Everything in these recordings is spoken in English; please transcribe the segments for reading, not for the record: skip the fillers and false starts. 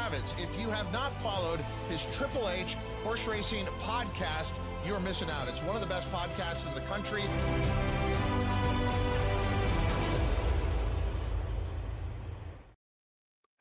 Kravitz. If you have not followed his Triple H horse racing podcast, you're missing out. It's one of the best podcasts in the country.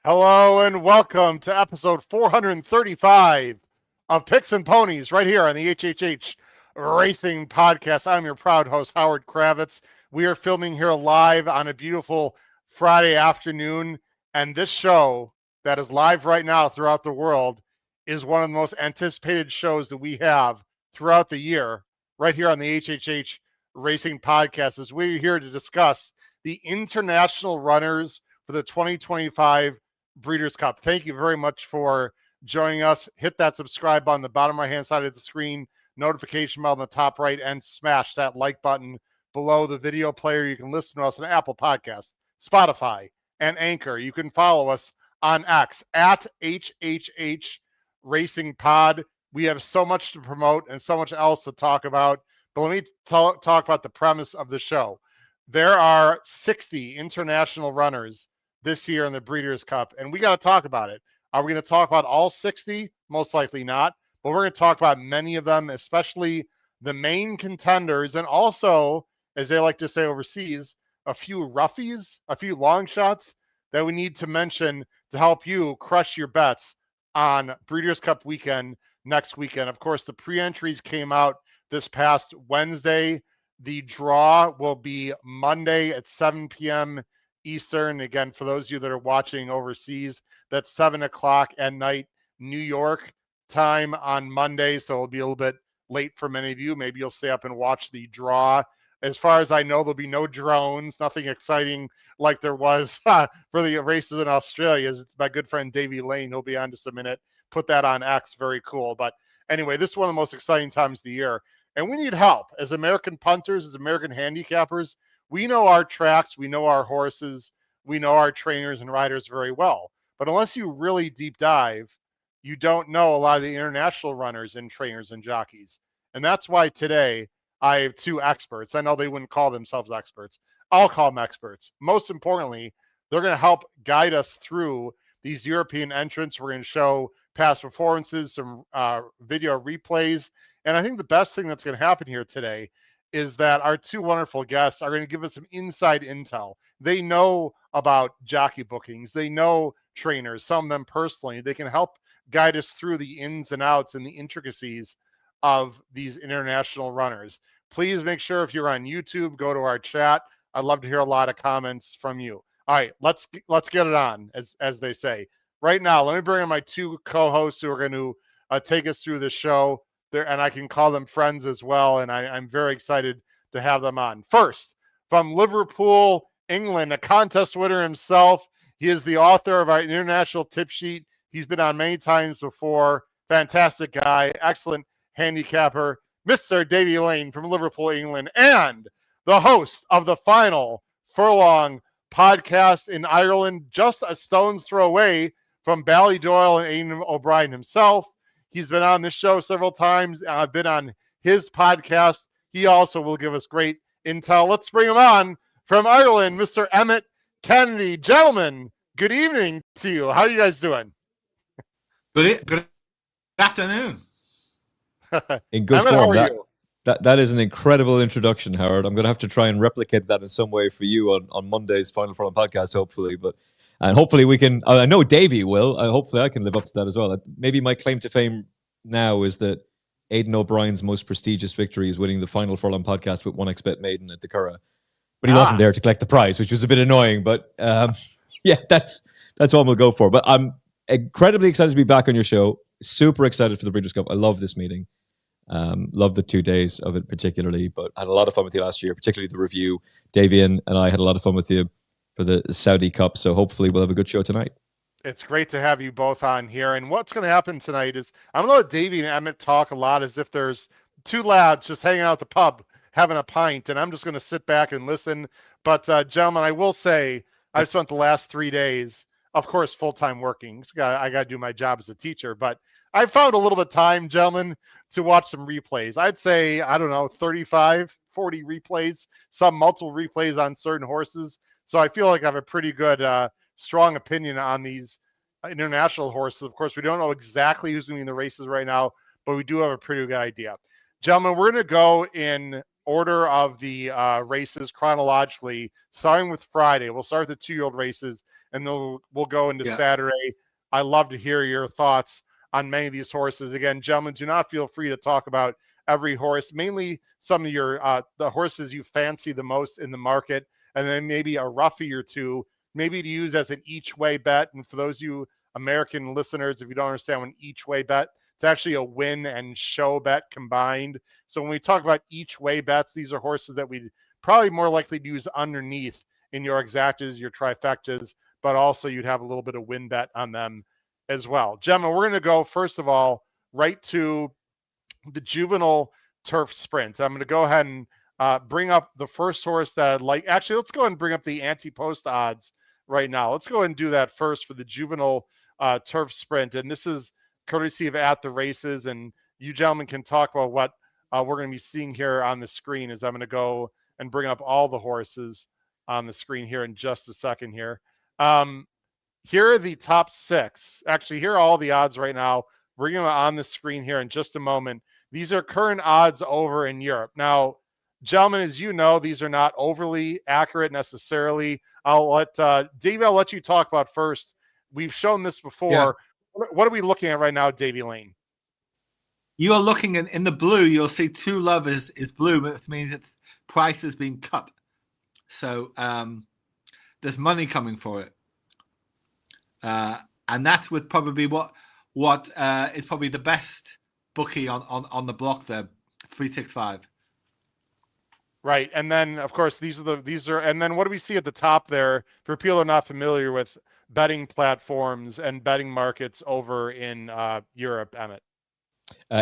Hello and welcome to episode 435 of Picks and Ponies right here on the HHH Racing Podcast. I'm your proud host, Howard Kravitz. We are filming here live on a beautiful Friday afternoon, and this show that is live right now throughout the world is one of the most anticipated shows that we have throughout the year right here on the HHH Racing Podcast, as we're here to discuss the international runners for the 2025 Breeders' Cup. Thank you very much for joining us. Hit that subscribe button on the bottom right hand side of the screen, notification bell on the top right, and smash that like button below the video player. You can listen to us on Apple Podcasts, Spotify, and Anchor. You can follow us on X at HHH Racing Pod. We have so much to promote and so much else to talk about, but let me talk about the premise of the show. There are 60 international runners this year in the Breeders' Cup, and we got to talk about it. Are we going to talk about all 60? Most likely not, but we're going to talk about many of them, especially the main contenders, and also, as they like to say overseas, a few roughies, a few long shots that we need to mention to help you crush your bets on Breeders' Cup weekend next weekend. Of course, the pre-entries came out this past Wednesday. The draw will be Monday at 7 p.m. Eastern. Again, for those of you that are watching overseas, that's 7 o'clock at night, New York time on Monday. So it'll be a little bit late for many of you. Maybe you'll stay up and watch the draw. As far as I know, there'll be no drones, nothing exciting like there was for the races in Australia. It's my good friend Davey Lane. He'll be on just a minute. Put that on X. Very cool. But anyway, this is one of the most exciting times of the year. And we need help as American punters, as American handicappers. We know our tracks, we know our horses, we know our trainers and riders very well. But unless you really deep dive, you don't know a lot of the international runners and trainers and jockeys. And that's why today I have two experts. I know they wouldn't call themselves experts. I'll call them experts. Most importantly, they're going to help guide us through these European entrants. We're going to show past performances, some video replays. And I think the best thing that's going to happen here today is that our two wonderful guests are going to give us some inside intel. They know about jockey bookings. They know trainers, some of them personally. They can help guide us through the ins and outs and the intricacies of these international runners. Please make sure if you're on YouTube, go to our chat. I'd love to hear a lot of comments from you. All right, let's get it on, as they say. Right now, let me bring in my two co-hosts who are going to take us through the show. There, and I can call them friends as well, and I'm very excited to have them on. First, from Liverpool, England, a contest winner himself. He is the author of our international tip sheet. He's been on many times before. Fantastic guy, excellent handicapper, Mr. Davey Lane from Liverpool, England, and the host of the final Furlong podcast in Ireland, just a stone's throw away from Ballydoyle and Aidan O'Brien himself. He's been on this show several times. I've been on his podcast. He also will give us great intel. Let's bring him on from Ireland, Mr. Emmett Kennedy. Gentlemen, good evening to you. How are you guys doing? Good afternoon. In good Emmett, form. how are you? That is an incredible introduction, Howard. I'm going to have to try and replicate that in some way for you on Monday's Final Furlong podcast, hopefully. And hopefully we can. I know Davey will. Hopefully I can live up to that as well. Maybe my claim to fame now is that Aidan O'Brien's most prestigious victory is winning the Final Furlong podcast with 1xBet Maiden at the Curragh. But he wasn't there to collect the prize, which was a bit annoying. But yeah, that's what we'll go for. But I'm incredibly excited to be back on your show. Super excited for the Breeders' Cup. I love this meeting. Loved the 2 days of it particularly, but had a lot of fun with you last year, particularly the review. Davian and I had a lot of fun with you for the Saudi Cup, so hopefully we'll have a good show tonight. It's great to have you both on here. And what's going to happen tonight is I'm going to let Davey and Emmett talk a lot as if there's two lads just hanging out at the pub having a pint, and I'm just going to sit back and listen. But gentlemen, I will say I've spent the last 3 days, of course, full-time working. So I got to do my job as a teacher, but I found a little bit of time, gentlemen, to watch some replays. I'd say, I don't know, 35, 40 replays, some multiple replays on certain horses. So I feel like I have a pretty good, strong opinion on these international horses. Of course, we don't know exactly who's going to be in the races right now, but we do have a pretty good idea. Gentlemen, we're going to go in order of the races chronologically, starting with Friday. We'll start with the 2-year-old races, and then we'll go into Saturday. I love to hear your thoughts on many of these horses. Again, gentlemen, do not feel free to talk about every horse, mainly some of your the horses you fancy the most in the market, and then maybe a roughie or two, maybe to use as an each way bet. And for those of you American listeners, if you don't understand what an each way bet, it's actually a win and show bet combined. So when we talk about each way bets, these are horses that we'd probably more likely to use underneath in your exactas, your trifectas, but also you'd have a little bit of win bet on them as well. Gentlemen, we're going to go first of all right to the Juvenile Turf Sprint. I'm going to go ahead and bring up the first horse that I'd like. Actually, let's go ahead and bring up the anti-post odds right now. Let's go ahead and do that first for the Juvenile Turf Sprint. And this is courtesy of At the Races. And you gentlemen can talk about what we're going to be seeing here on the screen as I'm going to go and bring up all the horses on the screen here in just a second here. Here are the top 6. Actually, here are all the odds right now. Bring them on the screen here in just a moment. These are current odds over in Europe. Now, gentlemen, as you know, these are not overly accurate necessarily. I'll let Davey, I'll let you talk about first. We've shown this before. Yeah. What are we looking at right now, Davey Lane? You are looking in the blue. You'll see True Love is blue, which means its price has been cut. So there's money coming for it. And that's with probably what is probably the best bookie on the block there, 365. Right, and then of course these are, and then what do we see at the top there for people who are not familiar with betting platforms and betting markets over in Europe, Emmett?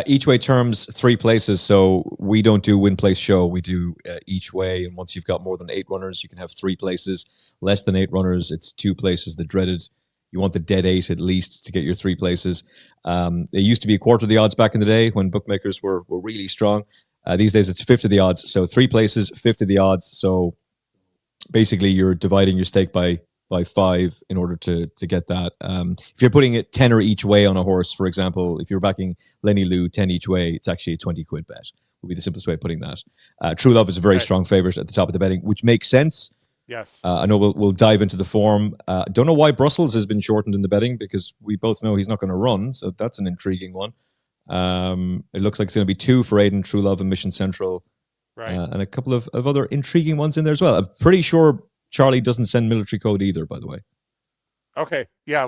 Each way terms 3 places, so we don't do win place show. We do each way, and once you've got more than 8 runners, you can have 3 places. Less than 8 runners, it's 2 places. The dreaded. You want the dead 8 at least to get your 3 places. It used to be a quarter of the odds back in the day when bookmakers were really strong. These days it's 1/5 of the odds. So 3 places, 1/5 of the odds. So basically you're dividing your stake by 5 in order to get that. If you're putting it 10 each way on a horse, for example, if you're backing Lenny Lou 10 each way, it's actually a 20 quid bet. Would be the simplest way of putting that. True Love is a very strong favorite at the top of the betting, which makes sense. Yes. I know we'll dive into the form. Don't know why Brussels has been shortened in the betting, because we both know he's not going to run. So that's an intriguing one. It looks like it's going to be 2 for Aiden, True Love, and Mission Central. Right. And a couple of other intriguing ones in there as well. I'm pretty sure Charlie doesn't send military code either, by the way. Okay. Yeah.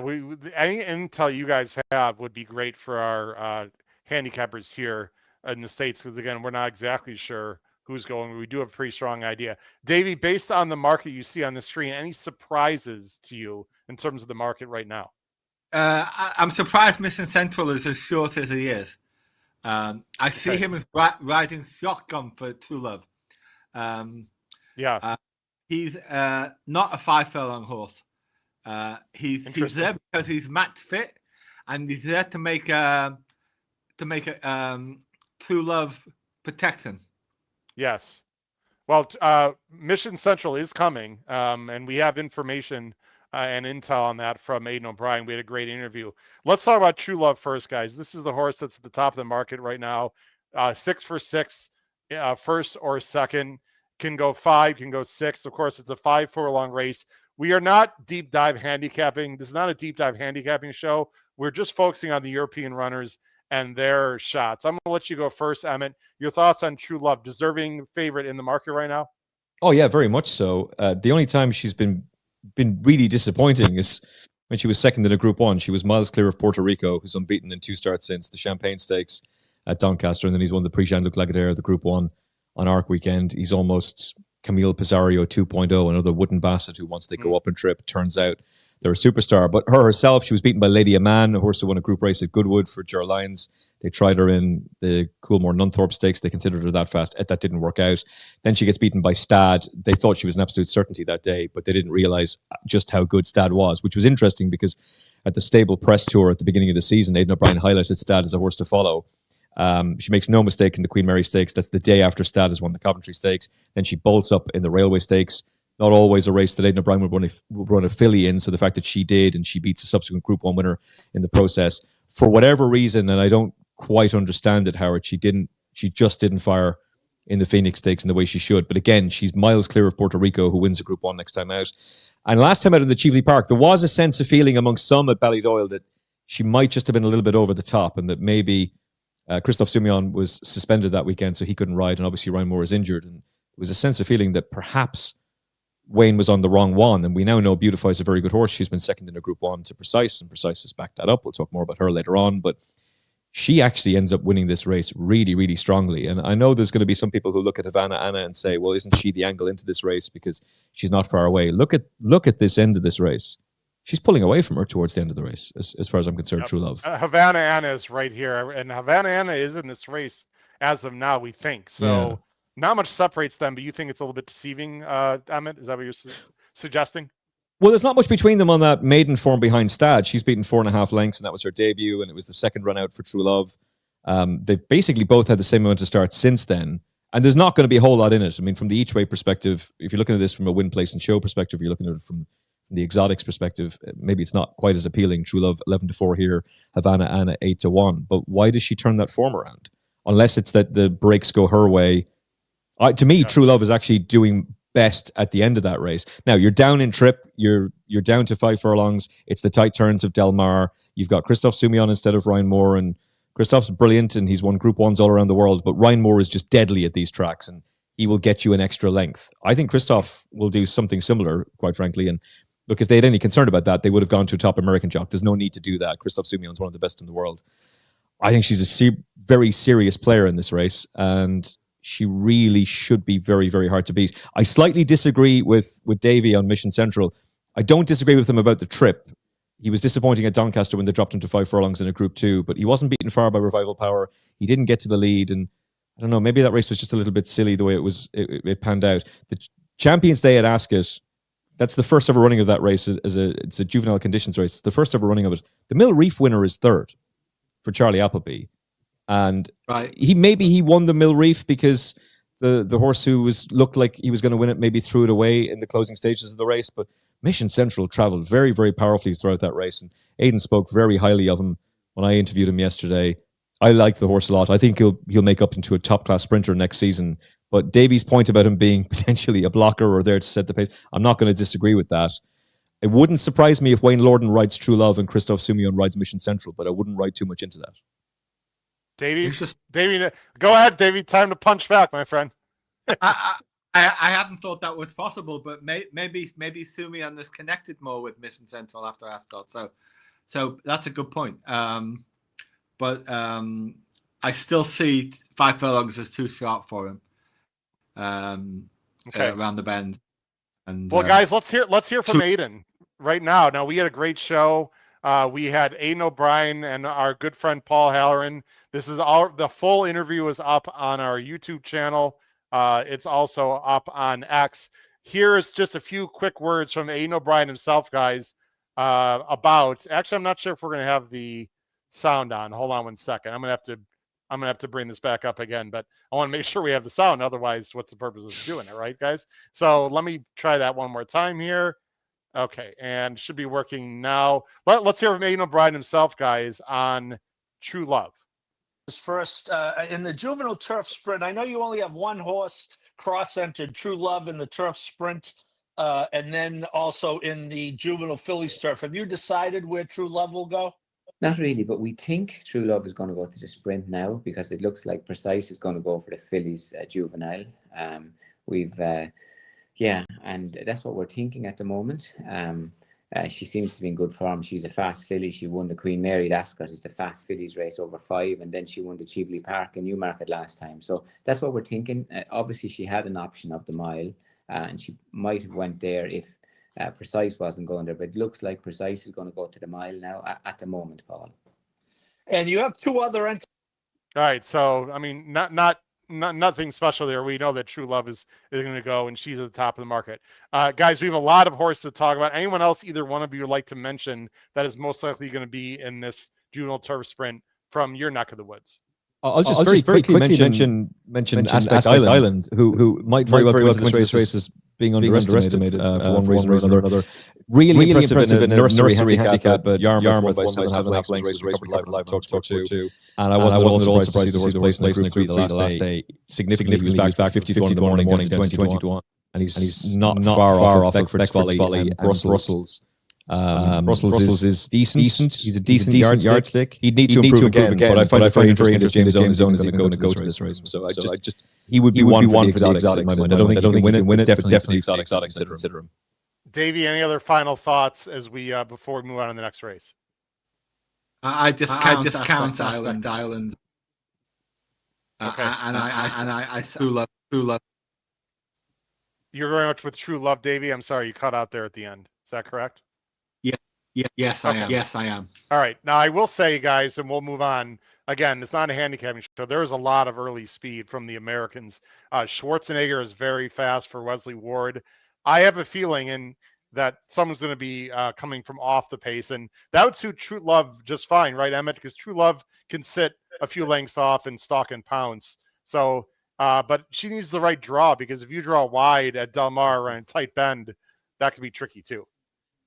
Any intel you guys have would be great for our handicappers here in the States, because again, we're not exactly sure who's going. We do have a pretty strong idea. Davey, based on the market you see on the screen, any surprises to you in terms of the market right now? I'm surprised Mission Central is as short as he is. I see him as riding shotgun for True Love. He's not a 5 furlong horse. He's there because he's match fit, and he's there to make a True Love protection. Yes. Well, Mission Central is coming, and we have information and intel on that from Aidan O'Brien. We had a great interview. Let's talk about True Love first, guys. This is the horse that's at the top of the market right now. 6 for 6, first or second. Can go 5, can go 6. Of course, it's a 5 furlong race. We are not deep dive handicapping. This is not a deep dive handicapping show. We're just focusing on the European runners and their shots. I'm going to let you go first, Emmett. Your thoughts on True Love, deserving favorite in the market right now? Oh, yeah, very much so. The only time she's been really disappointing is when she was second in a Group 1. She was miles clear of Puerto Rico, who's unbeaten in 2 starts since the Champagne Stakes at Doncaster, and then he's won the Prix Jean-Luc Lagardère, the Group 1 on Arc Weekend. He's almost Camille Pizarro 2.0, another wooden basset who, once they go up and trip, turns out they're a superstar. But her herself, she was beaten by Lady Aman, a horse who won a group race at Goodwood for Ger Lyons. They tried her in the Coolmore Nunthorpe Stakes. They considered her that fast. That didn't work out. Then she gets beaten by Stad. They thought she was an absolute certainty that day, but they didn't realize just how good Stad was, which was interesting because at the stable press tour at the beginning of the season, Aidan O'Brien highlighted Stad as a horse to follow. She makes no mistake in the Queen Mary Stakes. That's the day after Stad has won the Coventry Stakes. Then she bolts up in the Railway Stakes, not always a race that Aidan O'Brien would run a filly in. So the fact that she did, and she beats a subsequent Group 1 winner in the process, for whatever reason, and I don't quite understand it, Howard, she just didn't fire in the Phoenix Stakes in the way she should. But again, she's miles clear of Puerto Rico, who wins a Group 1 next time out. And last time out in the Cheveley Park, there was a sense of feeling among some at Ballydoyle that she might just have been a little bit over the top, and that maybe Christophe Soumillon was suspended that weekend, so he couldn't ride, and obviously Ryan Moore is injured. And there was a sense of feeling that perhaps Wayne was on the wrong one. And we now know Beautify is a very good horse. She's been second in a Group 1 to Precise, and Precise has backed that up. We'll talk more about her later on. But she actually ends up winning this race really, really strongly. And I know there's going to be some people who look at Havana Anna and say, well, isn't she the angle into this race because she's not far away? Look at this end of this race. She's pulling away from her towards the end of the race, as far as I'm concerned. Yep. True Love. Havana Anna is right here. And Havana Anna is in this race as of now, we think. So not much separates them, but you think it's a little bit deceiving, Emmett? Is that what you're suggesting? Well, there's not much between them on that maiden form behind Stad. She's beaten 4.5 lengths, and that was her debut, and it was the second run out for True Love. They've basically both had the same amount of starts since then, and there's not going to be a whole lot in it. I mean, from the each-way perspective, if you're looking at this from a win, place, and show perspective, you're looking at it from the exotics perspective, maybe it's not quite as appealing. True Love 11-4 here, Havana Anna 8-1. But why does she turn that form around? Unless it's that the breaks go her way. To me, True Love is actually doing best at the end of that race. Now, you're down in trip. You're down to 5 furlongs. It's the tight turns of Del Mar. You've got Christophe Soumillon instead of Ryan Moore, and Christophe's brilliant, and he's won Group 1s all around the world, but Ryan Moore is just deadly at these tracks, and he will get you an extra length. I think Christophe will do something similar, quite frankly, and look, if they had any concern about that, they would have gone to a top American jock. There's no need to do that. Christophe Soumillon's one of the best in the world. I think she's a very serious player in this race, and she really should be very, very hard to beat. I slightly disagree with Davey on Mission Central. I don't disagree with him about the trip. He was disappointing at Doncaster when they dropped him to 5 furlongs in a Group 2, but he wasn't beaten far by Revival Power. He didn't get to the lead, and I don't know, maybe that race was just a little bit silly the way it panned out. The Champions Day at Ascot, that's the first ever running of that race. It's a juvenile conditions race. It's the first ever running of it. The Mill Reef winner is third for Charlie Appleby. And he won the Mill Reef because the horse who looked like he was going to win it maybe threw it away in the closing stages of the race. But Mission Central traveled very, very powerfully throughout that race. And Aidan spoke very highly of him when I interviewed him yesterday. I like the horse a lot. I think he'll make up into a top-class sprinter next season. But Davies' point about him being potentially a blocker or there to set the pace, I'm not going to disagree with that. It wouldn't surprise me if Wayne Lorden rides True Love and Christophe Soumillon rides Mission Central, but I wouldn't write too much into that. Davey, go ahead, Davey. Time to punch back, my friend. I hadn't thought that was possible, but maybe Soumillon is connected more with Mission Central after Ascot. So that's a good point. But I still see 5 furlongs as too sharp for him around the bend. And well, guys, let's hear from Aidan right now. Now, we had a great show. We had Aidan O'Brien and our good friend Paul Halloran. The full interview is up on our YouTube channel. It's also up on X. Here's just a few quick words from Aidan O'Brien himself, guys, about. Actually, I'm not sure if we're going to have the sound on. Hold on one second. I'm gonna have to bring this back up again, but I want to make sure we have the sound. Otherwise, what's the purpose of doing it, right, guys? So let me try that one more time here. Okay, and should be working now. Let's hear from Aidan O'Brien himself, guys, on True Love. First, in the Juvenile Turf Sprint, I know you only have one horse cross-entered, True Love, in the Turf Sprint, and then also in the Juvenile Fillies Turf. Have you decided where True Love will go? Not really, but we think True Love is going to go to the sprint now because it looks like Precise is going to go for the Fillies Juvenile. And that's what we're thinking at the moment. She seems to be in good form. She's a fast filly. She won the Queen Mary at Ascot. It's the fast fillies race over 5, and then she won the Cheveley Park in Newmarket last time. So that's what we're thinking. Obviously, she had an option of the mile, and she might have went there if Precise wasn't going there, but it looks like Precise is going to go to the mile now at the moment, Paul. And you have 2 other All right, so I mean, nothing special there. We know that True Love is going to go, and she's at the top of the market. Guys, we have a lot of horses to talk about. Anyone else, either one of you, would like to mention that is most likely going to be in this Juvenile Turf Sprint from your neck of the woods? I'll just very quickly mention Aspect Island, who might very well come into this race as being underestimated for one reason or another. Really impressive in a nursery handicap, but Yarmouth won by 7.5 lengths, was recovered live talk too. And I wasn't at all surprised to see the horse place in the Group 3 the last day. Significantly, he was back 50 to 1 in the morning, down to 20 to 1. And he's not far off of Beckford's Folly and Brussels. Brussels is decent. He's a decent yardstick. He'd need to improve again, but I find it very interesting that James Owen is going to go to this race. So he would be one for the exotics in my mind. I don't think he can win it, but definitely exotics consider him. Davey, any other final thoughts as we before we move on to the next race? I discount Aspect Island. Okay. And I True Love. You're very much with True Love, Davey. I'm sorry, you cut out there at the end. Is that correct? Yes, I am. Yes, I am. All right. Now, I will say, guys, and we'll move on. Again, it's not a handicapping show. There's a lot of early speed from the Americans. Schwarzenegger is very fast for Wesley Ward. I have a feeling that someone's going to be coming from off the pace, and that would suit True Love just fine, right, Emmett? Because True Love can sit a few lengths off and stalk and pounce. So, but she needs the right draw, because if you draw wide at Del Mar or in a tight bend, that could be tricky too.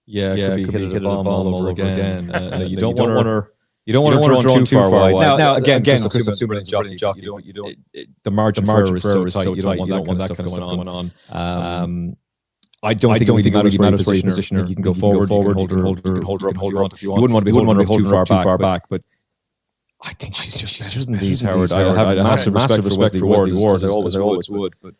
Yeah, it could be hit a bomb all over again. You don't want to draw too far wide. Now again, assuming jockey, you don't. The margin for error is so tight. You don't want that kind of stuff going on. I don't think it matters where you position her. You can go forward, you can hold her up if you want. You wouldn't want to be holding her too far back, but I think she's just in these, Howard. I have massive respect for Wesley Ward, as I always would. But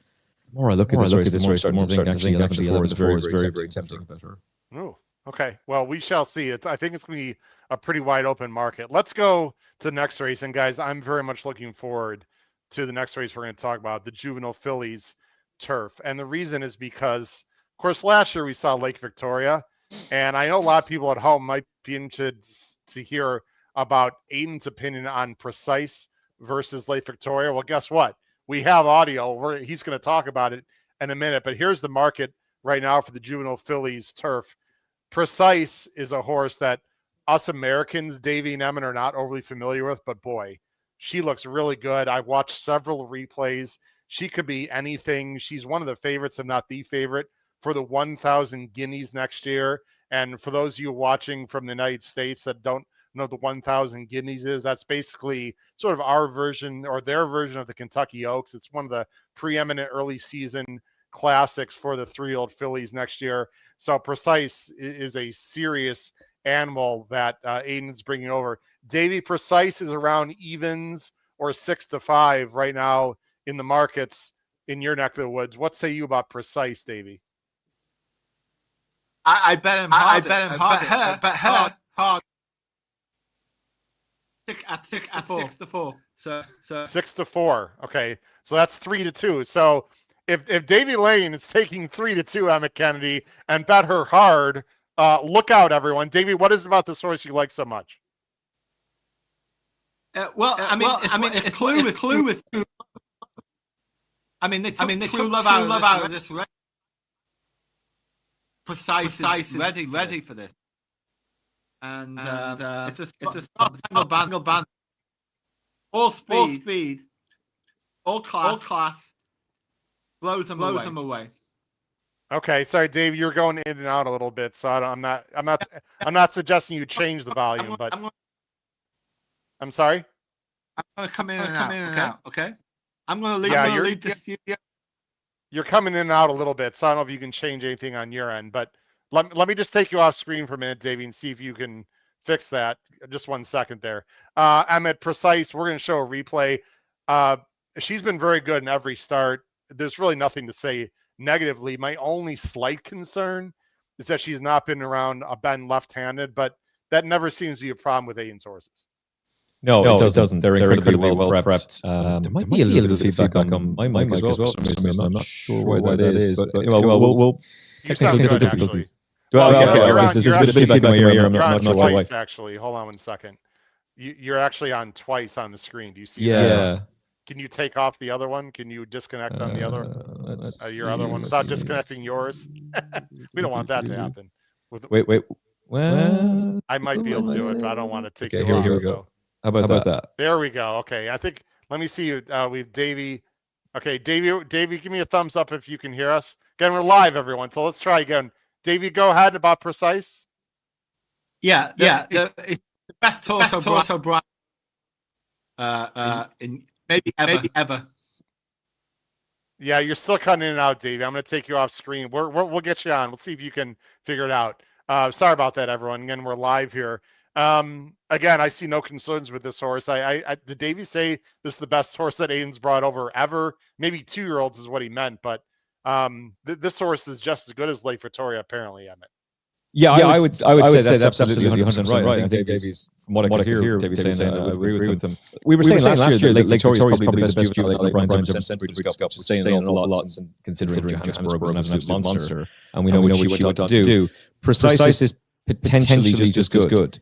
the more I look at this race, the more I'm starting to think actually 11 to 4 is very tempting about her. Oh, okay. Well, we shall see. I think it's going to be a pretty wide open market. Let's go to the next race. And guys, I'm very much looking forward to the next race we're going to talk about, the Juvenile Fillies Turf. And the reason is because, of course, last year we saw Lake Victoria. And I know a lot of people at home might be interested to hear about Aiden's opinion on Precise versus Lake Victoria. Well, guess what? We have audio. He's going to talk about it in a minute. But here's the market right now for the Juvenile Fillies Turf. Precise is a horse that us Americans, Davey and Emmett, are not overly familiar with, but boy, she looks really good. I've watched several replays. She could be anything. She's one of the favorites, if not the favorite, for the 1,000 guineas next year. And for those of you watching from the United States that don't know what the 1,000 guineas is, that's basically sort of our version or their version of the Kentucky Oaks. It's one of the preeminent early season classics for the 3-year-old fillies next year. So Precise is a serious animal that Aiden's bringing over. Davey, Precise is around evens or 6 to 5 right now in the markets in your neck of the woods. What say you about Precise, Davey? I bet him hard. Bet hard. At 6 to 4. So 6 to 4. Okay, so that's 3 to 2. So if Davey Lane is taking 3 to 2, Emmett Kennedy, and bet her hard, look out, everyone. Davey, what is it about this horse you like so much? It's Clue with. The True Love out of this race. Precise is ready for this. And it's a single band. All speed, all class, blows them away. Okay, sorry, Dave, you're going in and out a little bit, so I'm not suggesting you change the volume, but I'm sorry. I'm gonna come in and out. Okay. I'm gonna lead the studio. You're coming in and out a little bit, so I don't know if you can change anything on your end, but let me just take you off screen for a minute, Davey, and see if you can fix that. Just 1 second there. I'm at Precise. We're going to show a replay. She's been very good in every start. There's really nothing to say negatively. My only slight concern is that she's not been around a bend left-handed, but that never seems to be a problem with Aiden's horses. No, it doesn't. They're incredibly well prepped. There might be a little feedback on my mic as well. For some reason. I'm not sure why that is, but we'll technical difficulties. Well, okay. There's a bit of feedback in my ear. I'm not sure why. Actually, hold on 1 second. You're actually on twice on the screen. Do you see that? Yeah. Can you take off the other one? Can you disconnect on the other your other one without disconnecting yours? We don't want that to happen. Wait. Well, I might be able to do it, but I don't want to take it. Here we go. How about that? There we go. Okay. I think, let me see. We have Davey. Okay, Davey, give me a thumbs up if you can hear us. Again, we're live, everyone, so let's try again. Davey, go ahead about Precise. Yeah, it's the best torso Brian. In maybe ever. Yeah, you're still cutting in and out, Davey. I'm going to take you off screen. We'll get you on. We'll see if you can figure it out. Sorry about that, everyone. Again, we're live here. Again, I see no concerns with this horse. Did Davey say this is the best horse that Aiden's brought over ever? Maybe 2-year-olds is what he meant, but this horse is just as good as Lake Victoria, apparently, Emmett. Yeah, I would say that's absolutely 100% right. I think Davey's, from what I could hear, Davey's saying I agree with him. We were saying last year that Lake Victoria is probably the best juvenile that Brian's ever sent to the Breeders' Cup, which is saying an awful lot considering Johannesburg was an absolute monster, and we know what she went on to do. Precise is potentially just as good.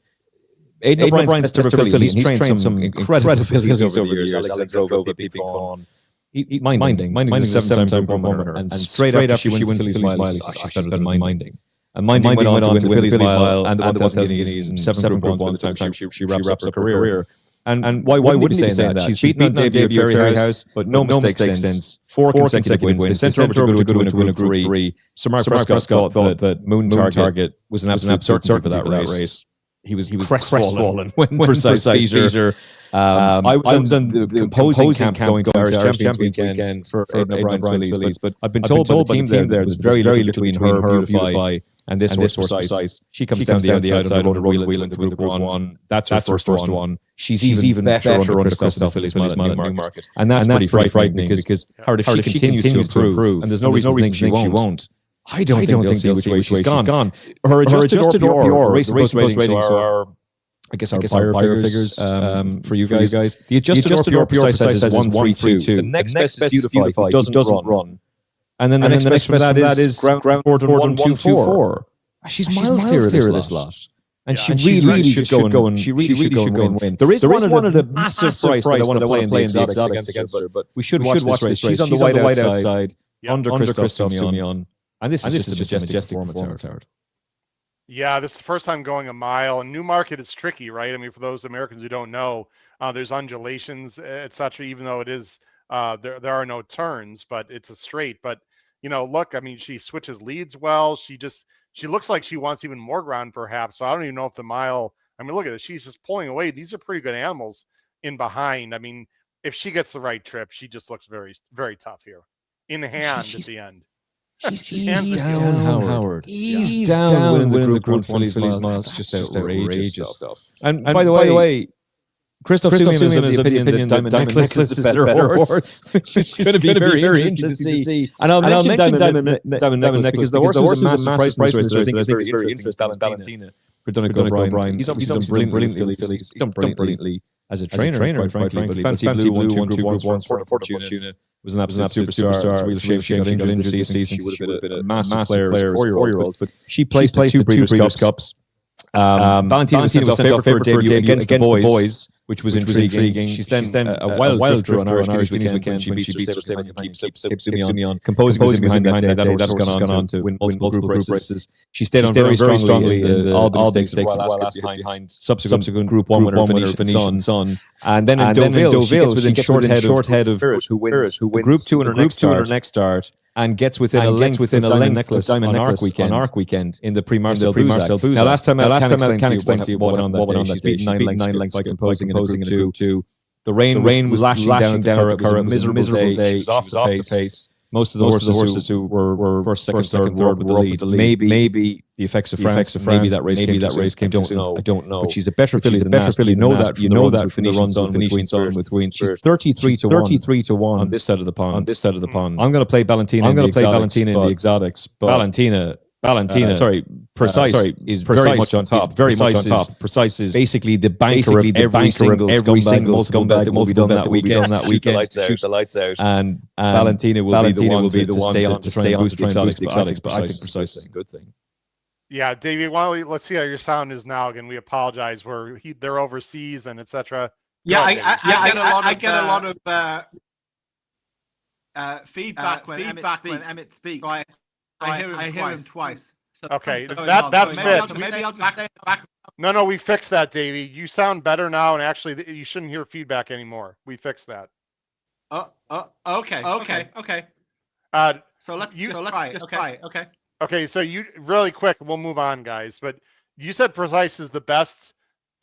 Aidan O'Brien's best ever filly, and he's trained some incredible fillies over the years. Alexandrova, Big Fawn. Minding is a 7-time barometer, and straight after she wins the Fillies Mile, she's better than Minding. And Minding went on to win the Fillies Mile and the 1,000 Guineas and 7 Group 1s by the time she wraps up her career. And why wouldn't he say that? She's beaten on debut at Ferry House, but no mistakes since. 4 consecutive wins. They sent her over to win a Group 3. Sir Mark Prescott thought that Moon Target was an absolute certainty for that race. He was crestfallen when Precise beat her. I was on the composing camp going to Irish Champions weekend for Aidan O'Brien's fillies, but I've been told by the team there there's very little between her, Beautify, and this horse Precise. She comes down the outside on the wheel into the Group 1. That's her first one. She's even better under Christoph the Fillies Mile at Newmarket. And that's pretty frightening because if she continues to improve, and there's no reason to think she won't, I don't think they'll see which way she's gone. Her adjusted RPR, race ratings are, I guess our buyer figures for you guys. The adjusted RPR says 132. The next best is Beautify, doesn't run. And then the next best from that is Ground Order 124. She's miles clear of this lot. And she really should go and win. There is one at a massive price that I want to play in the exotics against her, but we should watch this race. She's on the white outside under Christoph Simeon. And this is just a majestic performance, Howard. Yeah, this is the first time going a mile. And Newmarket is tricky, right? I mean, for those Americans who don't know, there's undulations, etc. Even though it is, there are no turns, but it's a straight. But look, I mean, she switches leads well. She looks like she wants even more ground, perhaps. So I don't even know if the mile. I mean, look at this. She's just pulling away. These are pretty good animals in behind. I mean, if she gets the right trip, she just looks very, very tough here. In hand at the end. She's easy down, Howard. Easy down winning the Group 1 Fillies Mile. It's just outrageous stuff. And by the way, Christoph Simeon is of the opinion that Diamond Necklace is a better horse. It's going to be very interesting to see. And I'll mention Diamond Necklace because the horse was a massive price race that I think is very interesting. Valentina for Donegal O'Brien. He's obviously done brilliantly. He's done brilliantly as a trainer, quite frankly. Fancy Blue won 2 Group 1s for Fortuna. Was an absolute superstar. Real shame she got injured this season. She would have been a massive player as a 4-year-old. But she placed the 2 Breeders' Cups. Valentina was sent off favourite for her debut against the boys, which was intriguing. She's then a wild drifter on Irish Guineas weekend when she beats her stable and keeps Simeon. Composing behind that day. That horse has gone on to win multiple group races. She stayed on very strongly in the Albany Stakes as well, behind subsequent Group 1 winner Venetian Sun. And then in Deauville, she gets within short head of Ferris, who wins Group 2 in her next start. And gets within a length of Diamond Necklace on Arc weekend in the Pre-Marcel Buzak. Now, last time I can explain to you what went on that day. She's beaten 9 lengths by composing in Group 2. The rain was lashing down at her. It was a miserable day. She was off the pace. Most of the horses who were first, second, third were with the lead. Maybe the effects of France. Maybe that race came too soon. I don't know. But she's a better filly than that. You know that from the runs on Venetian Sun with Ween Spirit. 33 to 1 on this side of the pond. I'm going to play Valentina in the exotics. Precise is very much on top. Precise is basically the banker of every single scumbag that will be done that weekend. Shoot the lights out. And Valentina will be the one to stay on boost the exotics. But I think Precise is a good thing. Yeah, Davey, let's see how your sound is now. Again, we apologize. They're overseas and etc. Yeah, I get a lot of feedback when Emmett speaks. I hear him twice. So okay, that's fit. Maybe I'll just stay back. No, we fixed that, Davey. You sound better now, and actually, you shouldn't hear feedback anymore. We fixed that. Okay. So let's try it. Okay. Okay, so you really quick, we'll move on, guys. But you said Precise is the best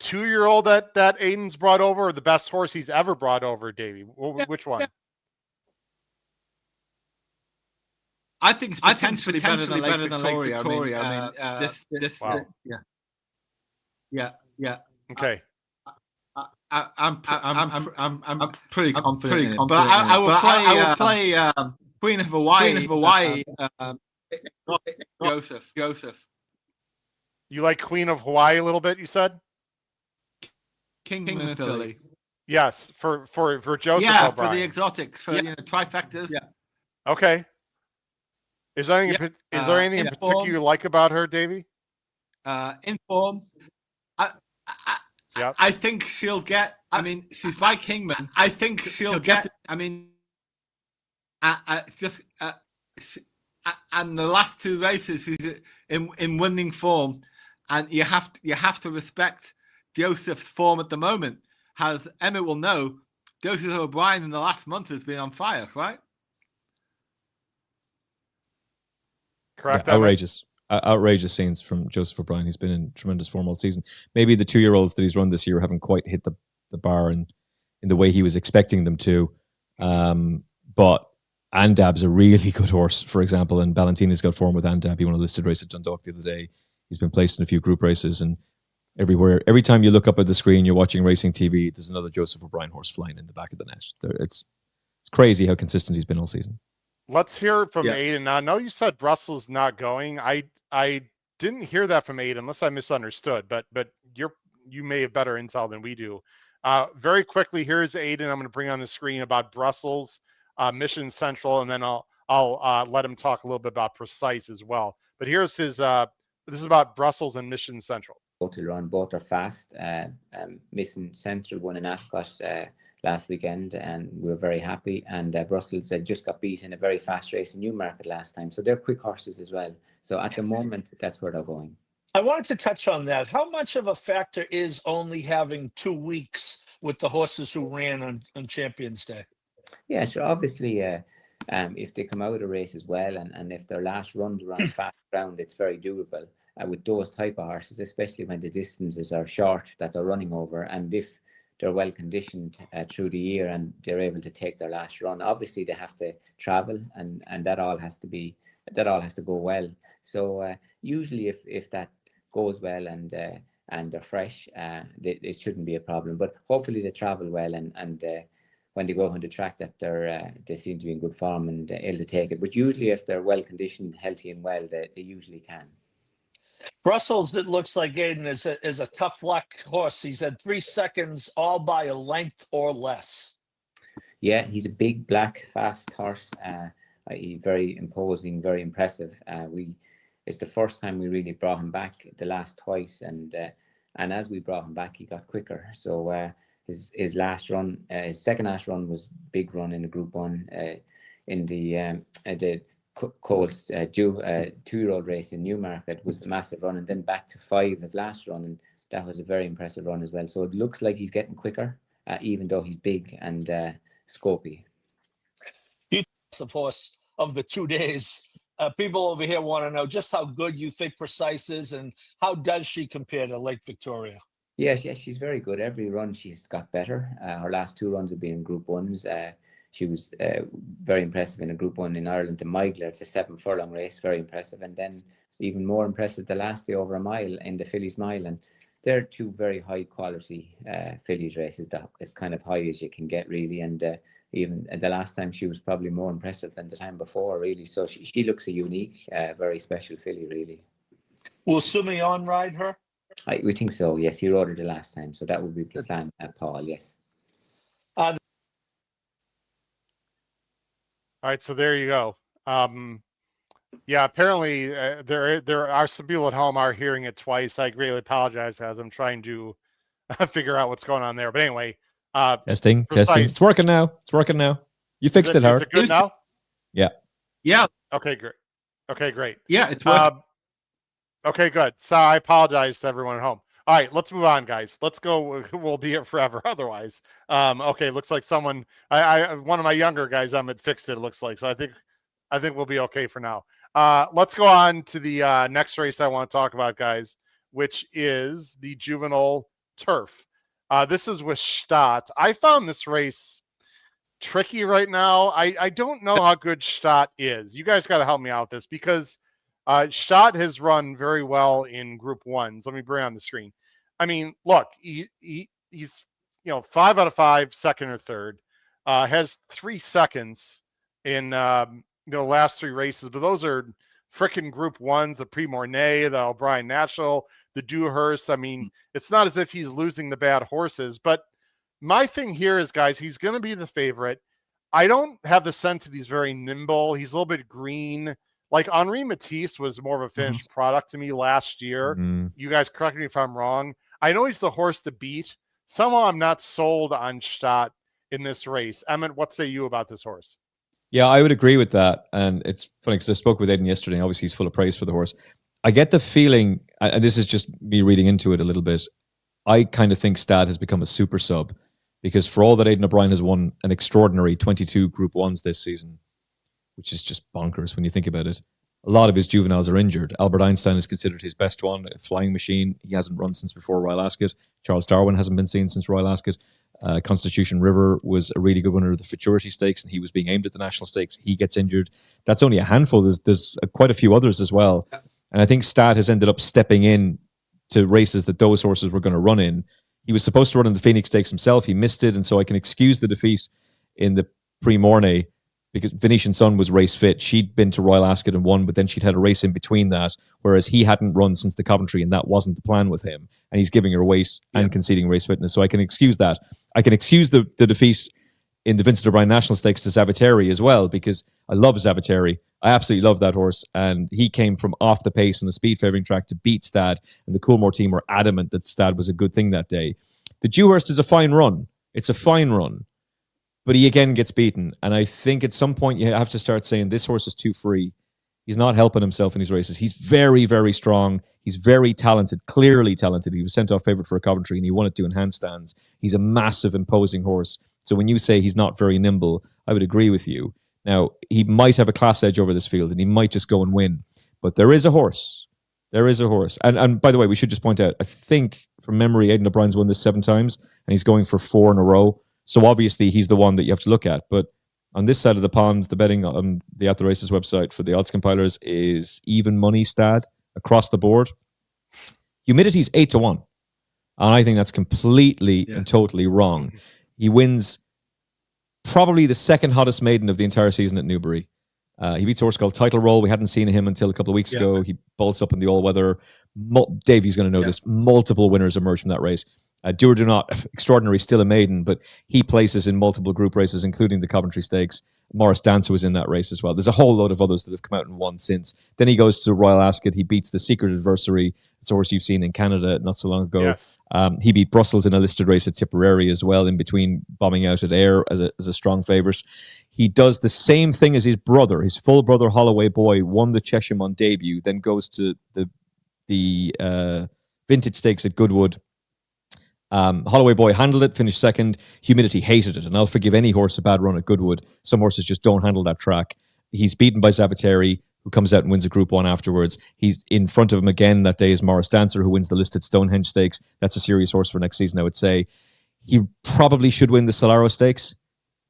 2-year-old that Aiden's brought over, or the best horse he's ever brought over, Davey? Which one? Yeah. I think it's potentially better than Lake Victoria. Wow. Yeah. Okay. I'm pretty confident. But I will play Queen of Hawaii. Joseph. You like Queen of Hawaii a little bit, you said? Kingman filly. Yes, for Joseph Yeah, O'Brien. for the exotics, for trifectas. Yeah. Okay. Is there anything in particular you like about her, Davey? In form. I think she'll get. I mean, she's by Kingman. I think she'll get. I mean, just and the last 2 races she's in winning form, and you have to respect Joseph's form at the moment. As Emmett will know, Joseph O'Brien in the last month has been on fire, right? Correct. Yeah, outrageous scenes from Joseph O'Brien. He's been in tremendous form all season. Maybe the 2-year-olds that he's run this year haven't quite hit the bar in the way he was expecting them to. But Andab's a really good horse, for example, and Ballantina's got form with Andab. He won a listed race at Dundalk the other day. He's been placed in a few group races, and every time you look up at the screen, you're watching racing TV, there's another Joseph O'Brien horse flying in the back of the net. It's crazy how consistent he's been all season. Let's hear from Aiden. Now, I know you said Brussels not going. I didn't hear that from Aiden, unless I misunderstood, but you may have better intel than we do. Very quickly, here's Aiden. I'm going to bring on the screen about Brussels, Mission Central, and then I'll let him talk a little bit about Precise as well. But here's his. This is about Brussels and Mission Central. To run, both are fast. Mission Central won in Ascot last weekend, and we were very happy. And Brussels just got beat in a very fast race in Newmarket last time, so they're quick horses as well. So at the moment, that's where they're going. I wanted to touch on that. How much of a factor is only having 2 weeks with the horses who ran on Champions Day? Yeah, sure. Obviously, if they come out of the race as well, and if their last runs are on fast ground, it's very doable. With those type of horses, especially when the distances are short that they're running over, and if they're well conditioned through the year and they're able to take their last run, obviously they have to travel, and that all has to go well. So usually if that goes well and they're fresh, it shouldn't be a problem. But hopefully they travel well, and when they go on the track that they seem to be in good form and able to take it. But usually if they're well conditioned, healthy and well, they usually can. Brussels, it looks like, Aiden, is a tough luck horse. He's had 3 seconds all by a length or less. Yeah, he's a big, black, fast horse. He's very imposing, very impressive. It's the first time we really brought him back. The last twice, and as we brought him back, he got quicker. So his last run, his second last run was big run in the Group 1 in the Colts 2-year-old race in Newmarket was a massive run, and then back to 5 his last run, and that was a very impressive run as well. So it looks like he's getting quicker, even though he's big and scopy. You the horse of the 2 days. People over here want to know just how good you think Precise is, and how does she compare to Lake Victoria? Yes, she's very good. Every run she's got better. Her last 2 runs have been in Group 1s. She was very impressive in a Group 1 in Ireland, the Migler. It's a 7-furlong race, very impressive. And then even more impressive the last day over a mile in the Fillies Mile. And they're 2 very high quality Fillies races. That is kind of high as you can get, really. And even the last time she was probably more impressive than the time before, really. So she looks a unique, very special filly, really. Will Sumion ride her? We think so, yes. He rode her the last time. So that would be the plan, Paul, yes. All right, so there you go. Yeah, apparently there are some people at home are hearing it twice. I greatly apologize as I'm trying to figure out what's going on there. But anyway, testing. It's working now. You fixed it, Howard. Is it good now? Yeah. Okay, great. Yeah, it's working. Okay, good. So I apologize to everyone at home. All right, let's move on, guys. Let's go. We'll be here forever otherwise. Okay, looks like someone, one of my younger guys, had fixed it. It looks like, so I think we'll be okay for now. Let's go on to the next race I want to talk about, guys, which is the Juvenile Turf. This is with Stadt. I found this race tricky right now. I don't know how good Stadt is. You guys got to help me out with this because Stadt has run very well in Group 1s. Let me bring it on the screen. I mean, look, he's 5 out of 5, second or third. Has 3 seconds in the last 3 races, but those are frickin' Group 1s, the Prix Mornay, the O'Brien National, the Dewhurst. I mean, it's not as if he's losing the bad horses, but my thing here is, guys, he's going to be the favorite. I don't have the sense that he's very nimble. He's a little bit green. Like Henri Matisse was more of a finished product to me last year. You guys correct me if I'm wrong. I know he's the horse to beat. Somehow I'm not sold on Stadt in this race. Emmett, what say you about this horse? Yeah, I would agree with that. And it's funny because I spoke with Aidan yesterday, and obviously he's full of praise for the horse. I get the feeling, and this is just me reading into it a little bit, I kind of think Stadt has become a super sub because for all that Aidan O'Brien has won an extraordinary 22 Group 1s this season, which is just bonkers when you think about it, a lot of his juveniles are injured. Albert Einstein is considered his best one, a flying machine. He hasn't run since before Royal Ascot. Charles Darwin hasn't been seen since Royal Ascot. Constitution River was a really good winner of the Futurity Stakes, and he was being aimed at the National Stakes. He gets injured. That's only a handful. There's quite a few others as well. And I think Stadt has ended up stepping in to races that those horses were going to run in. He was supposed to run in the Phoenix Stakes himself. He missed it, and so I can excuse the defeat in the Prix Mornay because Venetian Sun was race fit. She'd been to Royal Ascot and won, but then she'd had a race in between that, whereas he hadn't run since the Coventry, and that wasn't the plan with him. And he's giving her weight and conceding race fitness. So I can excuse that. I can excuse the defeat in the Vincent O'Brien National Stakes to Zavatieri as well, because I love Zavatieri. I absolutely love that horse. And he came from off the pace on a speed favouring track to beat Stadt, and the Coolmore team were adamant that Stadt was a good thing that day. The Dewhurst is a fine run. It's a fine run. But he again gets beaten. And I think at some point you have to start saying this horse is too free. He's not helping himself in these races. He's very, very strong. He's very talented, clearly talented. He was sent off favourite for a Coventry and he won it doing handstands. He's a massive, imposing horse. So when you say he's not very nimble, I would agree with you. Now, he might have a class edge over this field and he might just go and win. But there is a horse. There is a horse. And by the way, we should just point out, I think from memory, Aidan O'Brien's won this 7 times and he's going for 4 in a row. So obviously he's the one that you have to look at. But on this side of the pond, the betting on the At The Races website for the odds compilers is even money Stadt across the board. Humidity's 8-1. And I think that's completely and totally wrong. He wins probably the second hottest maiden of the entire season at Newbury. He beats a horse called Title Roll. We hadn't seen him until a couple of weeks ago. He bolts up in the all-weather. Davey's going to know this. Multiple winners emerge from that race. Do or do not, extraordinary, still a maiden, but he places in multiple group races, including the Coventry Stakes. Morris Dancer was in that race as well. There's a whole load of others that have come out and won since. Then he goes to Royal Ascot. He beats the Secret Adversary. It's a horse you've seen in Canada not so long ago. Yes. He beat Brussels in a listed race at Tipperary as well, in between bombing out at Ayr as a strong favourite. He does the same thing as his brother. His full brother, Holloway Boy, won the Chesham on debut, then goes to the Vintage Stakes at Goodwood. Holloway Boy handled it, finished second. Humidity hated it, and I'll forgive any horse a bad run at Goodwood. Some horses just don't handle that track. He's beaten by Zavatieri, who comes out and wins a Group 1 afterwards. He's in front of him again that day is Morris Dancer, who wins the listed Stonehenge Stakes. That's a serious horse for next season, I would say. He probably should win the Solaro Stakes.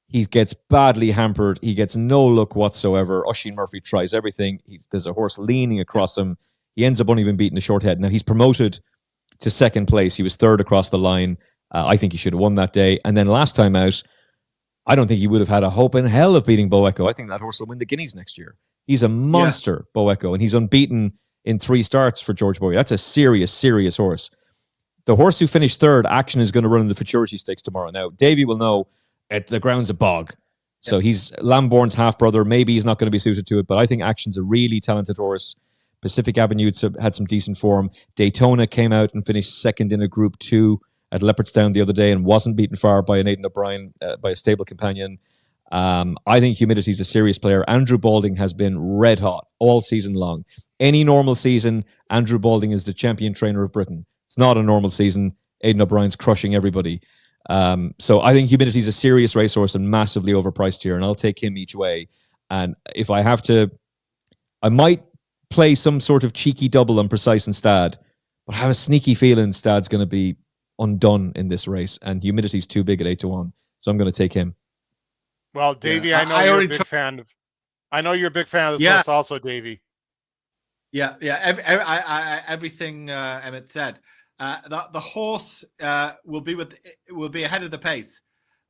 He gets badly hampered. He gets no look whatsoever. Oisin Murphy tries everything. There's a horse leaning across him. He ends up only being beaten a short head. Now, he's promoted to second place. He was third across the line. I think he should have won that day. And then last time out, I don't think he would have had a hope in hell of beating Bo Echo. I think that horse will win the Guineas next year. He's a monster, Bo Echo, and he's unbeaten in 3 starts for George Bowie. That's a serious, serious horse. The horse who finished third, Action, is going to run in the Futurity Stakes tomorrow. Now, Davey will know the ground's a bog. So he's Lambourne's half-brother. Maybe he's not going to be suited to it, but I think Action's a really talented horse. Pacific Avenue had some decent form. Daytona came out and finished second in a Group 2 at Leopardstown the other day and wasn't beaten far by an Aidan O'Brien, by a stable companion. I think Humidity's a serious player. Andrew Balding has been red hot all season long. Any normal season, Andrew Balding is the champion trainer of Britain. It's not a normal season. Aidan O'Brien's crushing everybody. So I think Humidity is a serious racehorse and massively overpriced here, and I'll take him each way. And if I have to, I might play some sort of cheeky double on Precise and Stad, but I have a sneaky feeling Stad's going to be undone in this race, and Humidity's too big at 8-1, so I'm going to take him. Well, Davey, Yeah, I know you're a big fan of. I know you're a big fan of this horse, also, Davey. Yeah. Everything Emmett said. The horse will be ahead of the pace.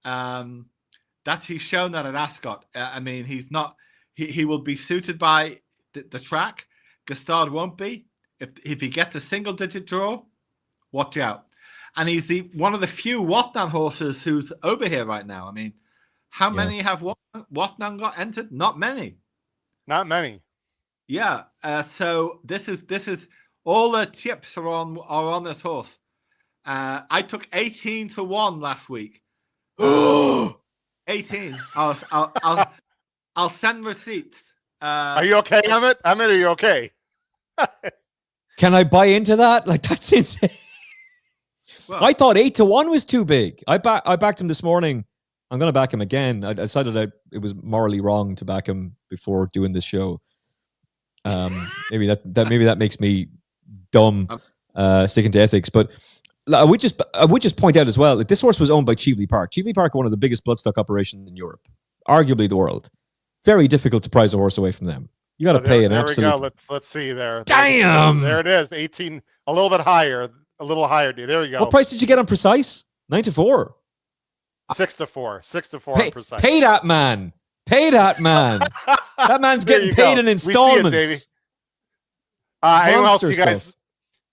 That he's shown that at Ascot. I mean, he's not. He will be suited by the track. Gustard won't be. If he gets a single digit draw, watch out. And he's one of the few Watnan horses who's over here right now. I mean, how many have Watnan got entered? Not many. Not many. Yeah. So this is all the chips are on this horse. I took 18-1 last week. 18. I'll send receipts. Are you okay, Emmett? Emmett, are you okay? Can I buy into that? Like, that's insane. Well, I thought 8-1 was too big. I backed him this morning. I'm going to back him again. I decided it was morally wrong to back him before doing this show. Maybe that makes me dumb, sticking to ethics. But I would just point out as well that this horse was owned by Cheveley Park. Cheveley Park are one of the biggest bloodstock operations in Europe, arguably the world. Very difficult to prize a horse away from them. You got to pay an absolute. There we go. Let's see there. Damn. There it is. 18, a little bit higher. A little higher, dude. There we go. What price did you get on Precise? 9-4. 6-4. 6-4 on Precise. Pay that man. Pay that man. That man's getting paid in installments. We see it, anyone else, you guys?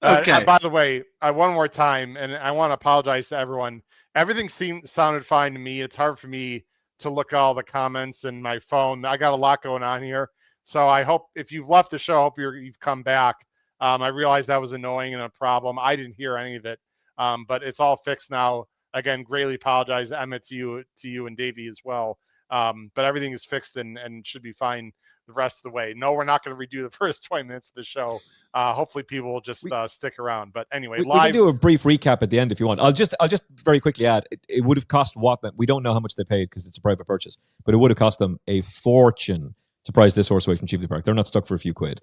Okay. By the way, one more time, and I want to apologize to everyone. Everything sounded fine to me. It's hard for me to look at all the comments in my phone. I got a lot going on here, so I hope if you've left the show, I hope you've come back. I realized that was annoying and a problem. I didn't hear any of it, but it's all fixed now. Again, greatly apologize, Emmett, to you and Davey as well. But everything is fixed and should be fine the rest of the way. No, we're not going to redo the first 20 minutes of the show. Hopefully people will just stick around. But anyway, we can do a brief recap at the end if you want. I'll just very quickly add, it would have cost Watman. We don't know how much they paid because it's a private purchase, but it would have cost them a fortune to prize this horse away from Cheveley Park. They're not stuck for a few quid.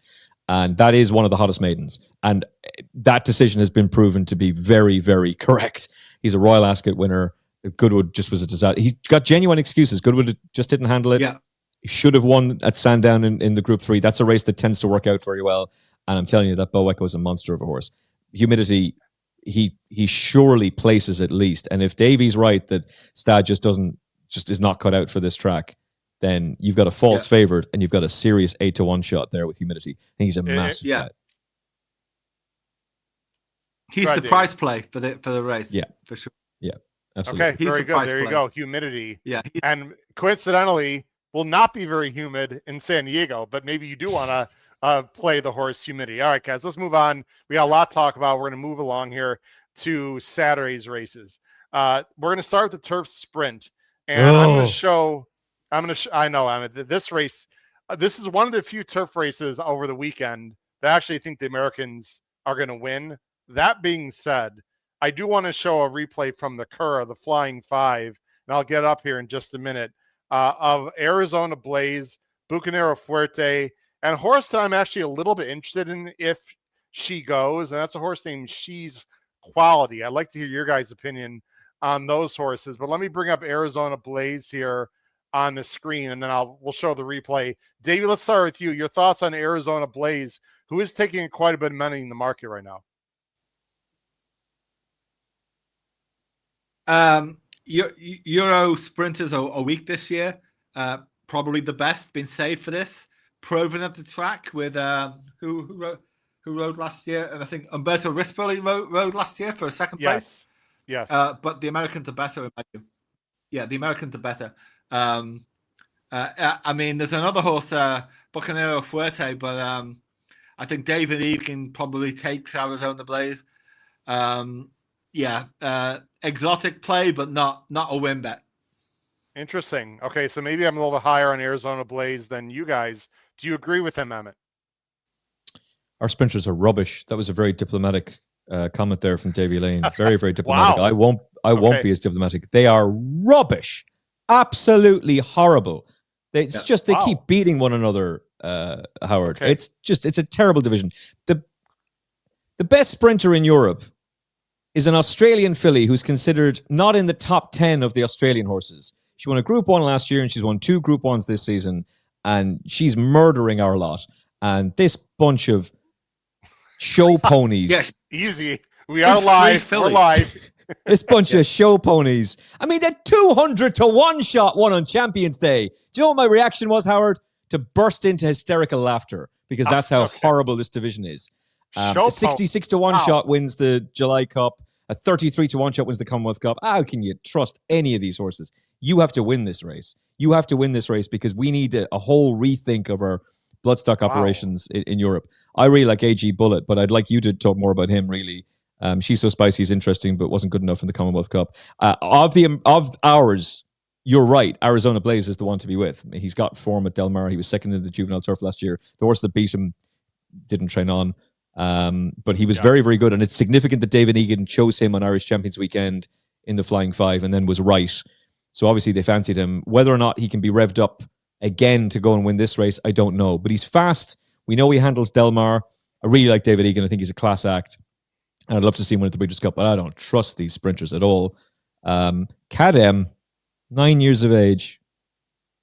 And that is one of the hottest maidens. And that decision has been proven to be very, very correct. He's a Royal Ascot winner. Goodwood just was a disaster. He's got genuine excuses. Goodwood just didn't handle it. Yeah. He should have won at Sandown in the Group 3. That's a race that tends to work out very well. And I'm telling you, that Bo Echo is a monster of a horse. Humidity, he surely places at least. And if Davey's right that Stad just is not cut out for this track, then you've got a false favorite and you've got a serious 8-1 shot there with Humidity. I think he's a massive bet. He's the prize play for the race. Yeah, for sure. Yeah, absolutely. Okay, very good. There you go. Humidity. Yeah, and coincidentally, will not be very humid in San Diego, but maybe you do want to play the horse Humidity. All right, guys, let's move on. We got a lot to talk about. We're going to move along here to Saturday's races. We're going to start with the Turf Sprint, and I'm going to show. I know, Ahmed. This race, this is one of the few turf races over the weekend that I actually think the Americans are going to win. That being said, I do want to show a replay from the NYRA, the Flying Five, and I'll get up here in just a minute, of Arizona Blaze, Bucanero Fuerte, and a horse that I'm actually a little bit interested in if she goes, and that's a horse named She's Quality. I'd like to hear your guys' opinion on those horses, but let me bring up Arizona Blaze here on the screen, and then we'll show the replay. Davey, let's start with you. Your thoughts on Arizona Blaze, who is taking quite a bit of money in the market right now. Euro sprinters are weak this year. Probably the best. Been saved for this. Proven at the track with who rode last year, and I think Umberto Rispoli rode last year for a second place. Yes. But the Americans are better in my view. Yeah, the Americans are better. I mean, there's another horse, Bucanero Fuerte, but I think David Egan probably takes Arizona Blaze. Exotic play, but not a win bet. Interesting. Okay, so maybe I'm a little bit higher on Arizona Blaze than you guys. Do you agree with him, Emmett? Our sprinters are rubbish. That was a very diplomatic comment there from Davy Lane. Very, very diplomatic. Wow. I won't be as diplomatic. They are rubbish, absolutely horrible. It's just they keep beating one another. Howard, it's a terrible division. The best sprinter in Europe is an Australian filly who's considered not in the top 10 of the Australian horses. She won a Group 1 last year and she's won 2 Group 1s this season, and she's murdering our lot. And this bunch of show ponies. Yes, easy. We are live. We're live. This bunch of show ponies. I mean, the 200-to-1 shot won on Champions Day. Do you know what my reaction was, Howard? To burst into hysterical laughter, because that's how horrible this division is. A 66-to-1 shot wins the July Cup. A 33-to-1 shot wins the Commonwealth Cup. How can you trust any of these horses? You have to win this race. You have to win this race because we need a whole rethink of our bloodstock operations in Europe. I really like AG Bullet, but I'd like you to talk more about him, really. She's So Spicy is interesting, but wasn't good enough in the Commonwealth Cup. Of ours, you're right. Arizona Blaze is the one to be with. He's got form at Del Mar. He was second in the Juvenile Turf last year. The horse that beat him didn't train on. But he was very, very good. And it's significant that David Egan chose him on Irish Champions Weekend in the Flying Five and then was right. So obviously they fancied him. Whether or not he can be revved up again to go and win this race, I don't know. But he's fast. We know he handles Del Mar. I really like David Egan. I think he's a class act. And I'd love to see him win at the Breeders' Cup, but I don't trust these sprinters at all. Cadem, 9 years of age.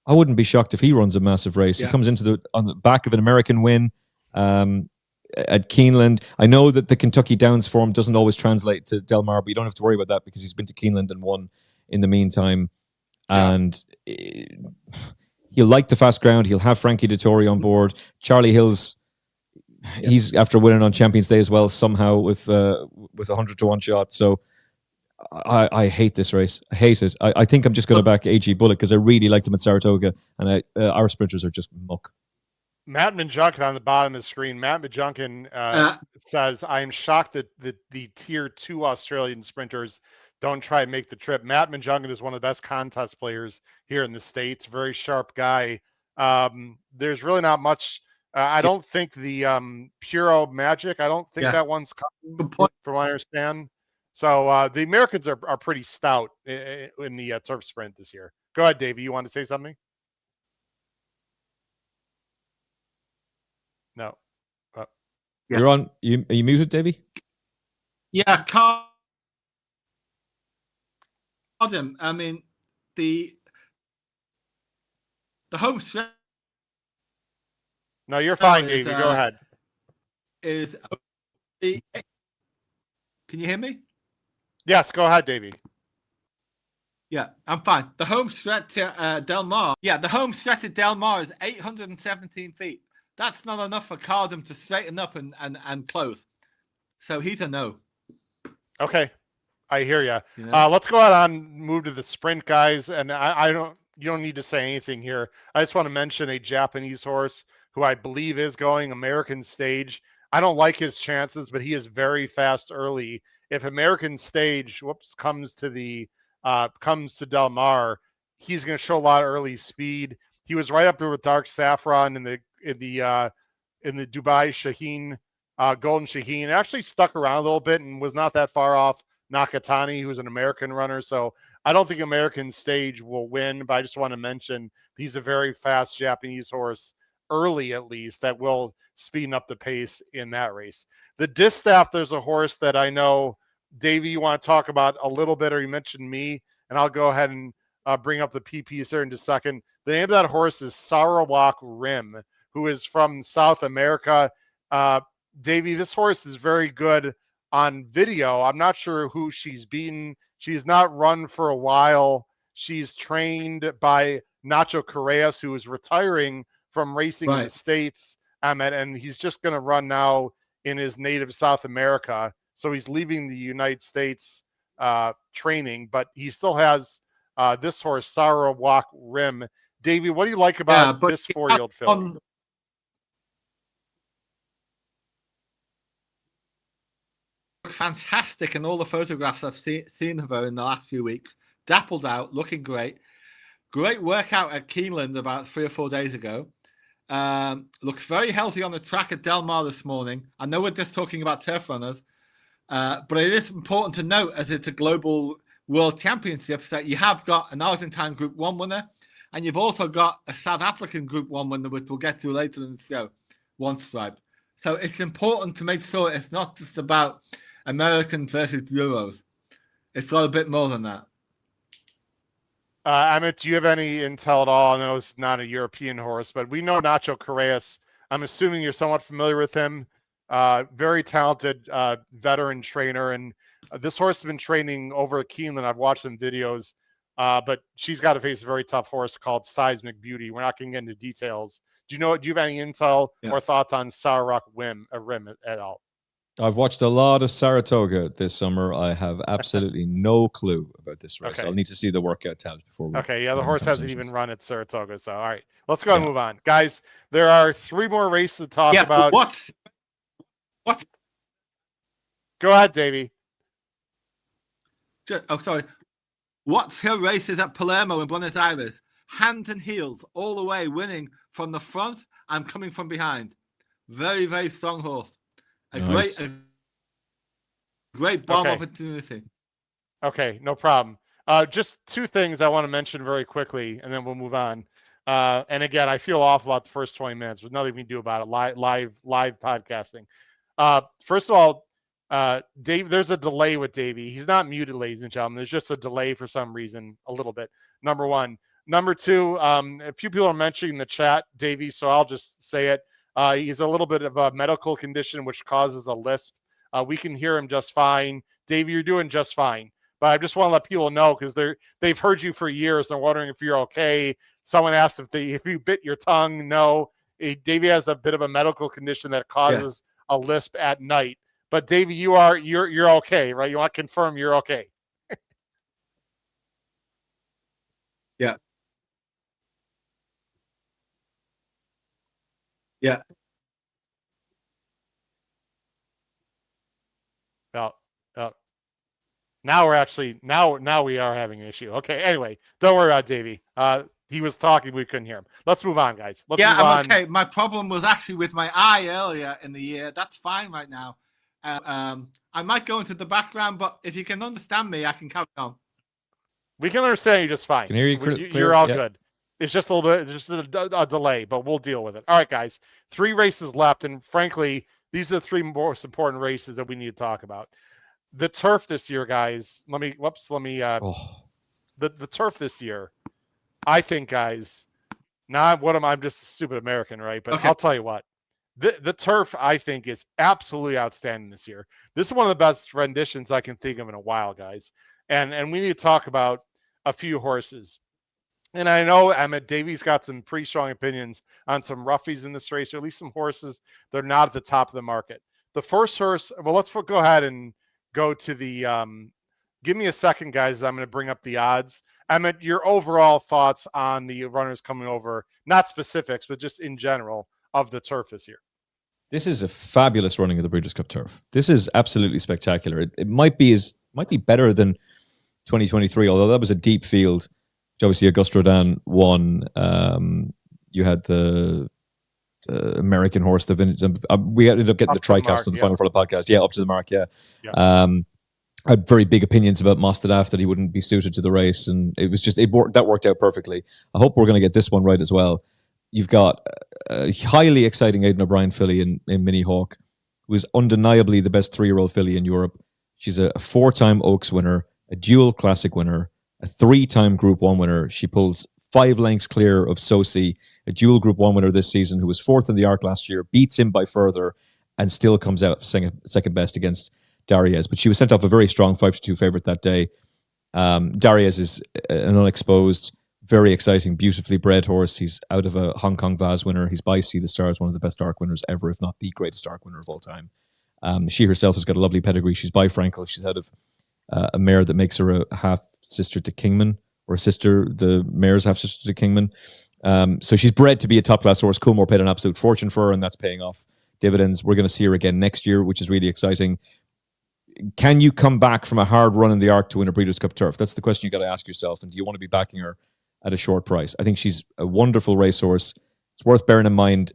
I wouldn't be shocked if he runs a massive race. He comes on the back of an American win at Keeneland. I know that the Kentucky Downs form doesn't always translate to Del Mar, but you don't have to worry about that because he's been to Keeneland and won in the meantime. And he'll like the fast ground. He'll have Frankie Dettori on board. Charlie Hills, he's after winning on Champions Day as well somehow with a 100-to-1 shot. So I hate this race. I hate it. I think I'm just going to back AG Bullet because I really liked him at Saratoga, and our sprinters are just muck. Matt Majunkin on the bottom of the screen. Matt Majunkin says, I am shocked that the Tier 2 Australian sprinters don't try and make the trip. Matt Majunkin is one of the best contest players here in the States. Very sharp guy. There's really not much. I don't think the Puro Magic, I don't think that one's coming from what I understand. So the Americans are pretty stout in the turf sprint this year. Go ahead, Davey. You want to say something? No. You're on. Are you muted, Davey? Yeah, him. I mean, the home stretch. No, you're fine, Davey. Go ahead. Can you hear me? Yes, go ahead, Davey. Yeah, I'm fine. The home stretch at Del Mar. Yeah, the home stretch at Del Mar is 817 feet. That's not enough for Cardam to straighten up and close. So he's a no. Okay, I hear you. Let's go out and move to the sprint, guys. And you don't need to say anything here. I just want to mention a Japanese horse who I believe is going American Stage. I don't like his chances, but he is very fast early. If American Stage, comes to Del Mar, he's going to show a lot of early speed. He was right up there with Dark Saffron in the Dubai Shaheen, Golden Shaheen. Actually stuck around a little bit and was not that far off Nakatani, who was an American runner. So I don't think American Stage will win, but I just want to mention he's a very fast Japanese horse early, at least, that will speed up the pace in that race. The Distaff, there's a horse that I know, Davey, you want to talk about a little bit, or you mentioned me, and I'll go ahead and bring up the PPs here in just a second. The name of that horse is Sarawak Rim, who is from South America. Davey, this horse is very good on video. I'm not sure who she's beaten. She's not run for a while. She's trained by Nacho Correas, who is retiring from racing in the States. And he's just going to run now in his native South America. So he's leaving the United States training, but he still has this horse, Sarawak Rim. Davey, what do you like about this 4-year-old filly? Fantastic in all the photographs I've seen of her in the last few weeks. Dappled out, looking great. Great workout at Keeneland about 3 or 4 days ago. Looks very healthy on the track at Del Mar this morning. I know we're just talking about turf runners, But it is important to note, as it's a global world championship, that you have got an Argentine Group 1 winner, and you've also got a South African Group 1 winner, which we'll get to later in the show, One Stripe. So it's important to make sure it's not just about Americans versus Euros. It's got a bit more than that. Emmett, do you have any intel at all? I know it's not a European horse, but we know Nacho Correas. I'm assuming you're somewhat familiar with him. Very talented veteran trainer, and this horse has been training over at Keeneland. I've watched some videos, but she's got to face a very tough horse called Seismic Beauty. We're not going to get into details. Do you have any intel or thoughts on Sarawak Rim at all? I've watched a lot of Saratoga this summer. I have absolutely no clue about this race. Okay. I'll need to see the workout tabs before we... Okay, yeah, the horse hasn't even run at Saratoga. So, all right, let's go and move on. Guys, there are 3 more races to talk about. What? Go ahead, Davey. Oh, sorry. What's her races at Palermo in Buenos Aires? Hands and heels, all the way, winning from the front and coming from behind. Very, very strong horse. A great bomb opportunity. Okay, no problem. Just 2 things I want to mention very quickly, and then we'll move on. And again, I feel awful about the first 20 minutes. There's nothing we can do about it. Live podcasting. First of all, Dave, there's a delay with Davey. He's not muted, ladies and gentlemen. There's just a delay for some reason, a little bit. Number 1. Number 2, a few people are mentioning in the chat, Davey, so I'll just say it. He's a little bit of a medical condition which causes a lisp. We can hear him just fine. Davey, you're doing just fine. But I just want to let people know because they've heard you for years. They're wondering if you're okay. Someone asked if you bit your tongue. No. Davey has a bit of a medical condition that causes a lisp at night. But Davey, you're okay, right? You want to confirm you're okay? Yeah. Yeah. Now we're actually now we are having an issue. Okay. Anyway, don't worry about Davey. He was talking, we couldn't hear him. Let's move on, guys. I'm okay. My problem was actually with my eye earlier in the year. That's fine right now. I might go into the background, but if you can understand me, I can carry on. We can understand you just fine. Can hear you You're all good. It's just a little bit, just a delay, but we'll deal with it. All right, guys. 3 races left, and frankly, these are the 3 most important races that we need to talk about. The turf this year, guys. The turf this year. I think, guys. I'm just a stupid American, right? But okay. I'll tell you what. The turf, I think, is absolutely outstanding this year. This is one of the best renditions I can think of in a while, guys. And we need to talk about a few horses. And I know Emmett Davey's got some pretty strong opinions on some roughies in this race, or at least some horses that are not at the top of the market. The first horse, well, let's go ahead and go to the, give me a second, guys. I'm going to bring up the odds. Emmett, your overall thoughts on the runners coming over, not specifics, but just in general of the turf this year. This is a fabulous running of the Breeders' Cup Turf. This is absolutely spectacular. It might be better than 2023, although that was a deep field. Obviously, Auguste Rodin won. You had the American horse. We ended up getting the TriCast on the final for the podcast. Yeah, up to the mark. Yeah. I had very big opinions about Mostadaf, that he wouldn't be suited to the race, and it was just that worked out perfectly. I hope we're going to get this one right as well. You've got a highly exciting Aidan O'Brien filly in Mini Hawk, who is undeniably the best 3-year-old filly in Europe. She's a 4-time Oaks winner, a dual Classic winner, a 3-time Group 1 winner. She pulls 5 lengths clear of Sosi, a dual Group 1 winner this season, who was 4th in the Arc last year, beats him by further, and still comes out second best against Darius. But she was sent off a very strong 5-2 favorite that day. Darius is an unexposed, very exciting, beautifully bred horse. He's out of a Hong Kong Vase winner. He's by Sea the Stars, one of the best Arc winners ever, if not the greatest Arc winner of all time. She herself has got a lovely pedigree. She's by Frankel. She's out of a mare that makes her a half-sister to Kingman, or the mare's half-sister to Kingman. So she's bred to be a top-class horse. Coolmore paid an absolute fortune for her, and that's paying off dividends. We're going to see her again next year, which is really exciting. Can you come back from a hard run in the Arc to win a Breeders' Cup Turf? That's the question you got to ask yourself, and do you want to be backing her at a short price? I think she's a wonderful racehorse. It's worth bearing in mind.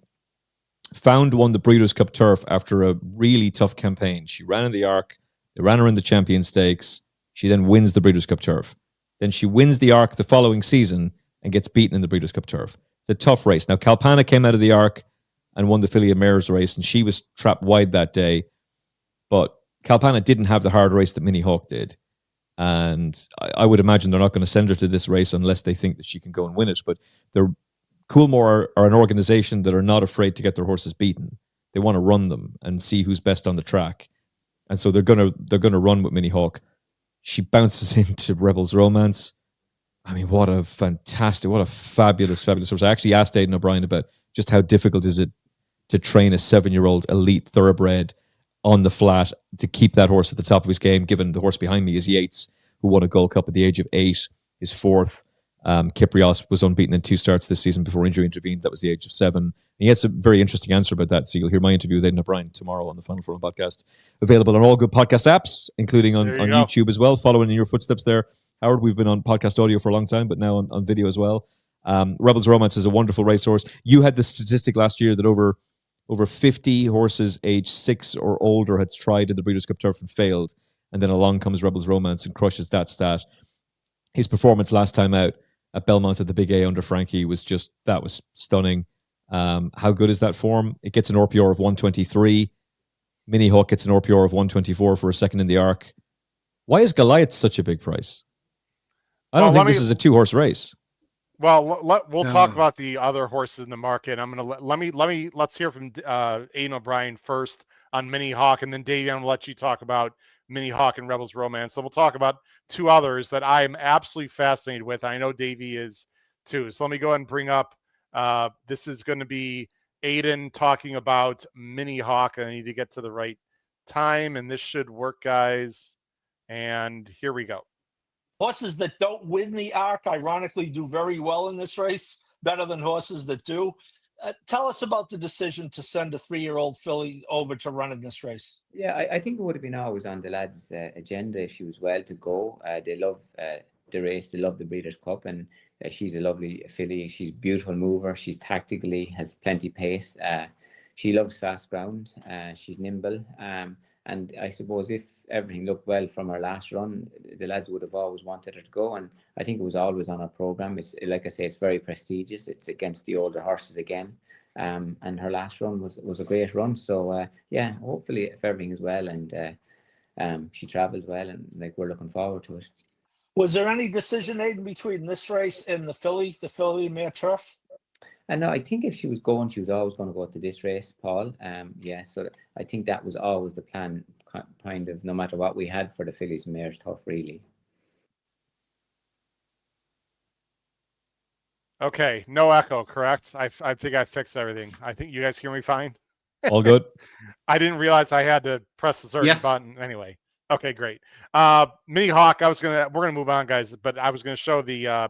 Won the Breeders' Cup Turf after a really tough campaign. She ran in the Arc They ran her in the Champion Stakes. She then wins the Breeders' Cup Turf. Then she wins the Arc the following season and gets beaten in the Breeders' Cup Turf. It's a tough race. Now, Kalpana came out of the Arc and won the Filly and Mares race, and she was trapped wide that day. But Kalpana didn't have the hard race that Minnie Hawk did. And I would imagine they're not going to send her to this race unless they think that she can go and win it. But Coolmore are an organization that are not afraid to get their horses beaten. They want to run them and see who's best on the track. And so they're gonna run with Minnie Hawk. She bounces into Rebel's Romance. I mean, what a fabulous horse. I actually asked Aidan O'Brien about just how difficult is it to train a 7-year-old elite thoroughbred on the flat to keep that horse at the top of his game, given the horse behind me is Yates, who won a Gold Cup at the age of 8, his 4th. Kyprios was unbeaten in 2 starts this season before injury intervened. That was the age of 7. And he has a very interesting answer about that. So you'll hear my interview with Aidan O'Brien tomorrow on the Final Forum podcast. Available on all good podcast apps, including on YouTube as well. Following in your footsteps there, Howard. We've been on podcast audio for a long time, but now on video as well. Rebel's Romance is a wonderful racehorse. You had the statistic last year that over 50 horses age 6 or older had tried in the Breeders' Cup Turf and failed. And then along comes Rebel's Romance and crushes that stat. His performance last time out at Belmont at the Big A under Frankie was stunning. How good is that form? It gets an RPR of 123. Minnie Hawk gets an RPR of 124 for a second in the Arc. Why is Goliath such a big price? I don't think this is a 2-horse race. Well, we'll talk about the other horses in the market. I'm gonna let's hear from Aidan O'Brien first on Minnie Hawk, and then Davey, I'm gonna let you talk about Minnie Hawk and Rebel's Romance. So we'll talk about 2 others that I'm absolutely fascinated with. I know Davey is too. So let me go ahead and bring up. This is going to be Aidan talking about Minnie Hawk. I need to get to the right time, and this should work, guys. And here we go. Horses that don't win the Arc, ironically, do very well in this race, better than horses that do. Tell us about the decision to send a 3-year-old filly over to run in this race. Yeah, I think it would have been always on the lads' agenda if she was well to go. They love the race. They love the Breeders' Cup, and she's a lovely filly. She's a beautiful mover. She's tactically, has plenty pace. She loves fast ground. She's nimble. And I suppose if everything looked well from her last run, the lads would have always wanted her to go. And I think it was always on our programme. It's like I say, it's very prestigious. It's against the older horses again. And her last run was a great run. So, yeah, hopefully if everything is well and she travels well, and like we're looking forward to it. Was there any decision made between this race and the Filly Mare Turf? And no, I think if she was always going to go to this race, Paul. Yeah, so I think that was always the plan, kind of, no matter what we had for the Fillies and Mares Turf, really. Okay, no echo, correct? I think I fixed everything. I think you guys hear me fine. All good. I didn't realize I had to press the certain button. Anyway, okay, great. Minnie Hawk. We're gonna move on, guys. But I was gonna show the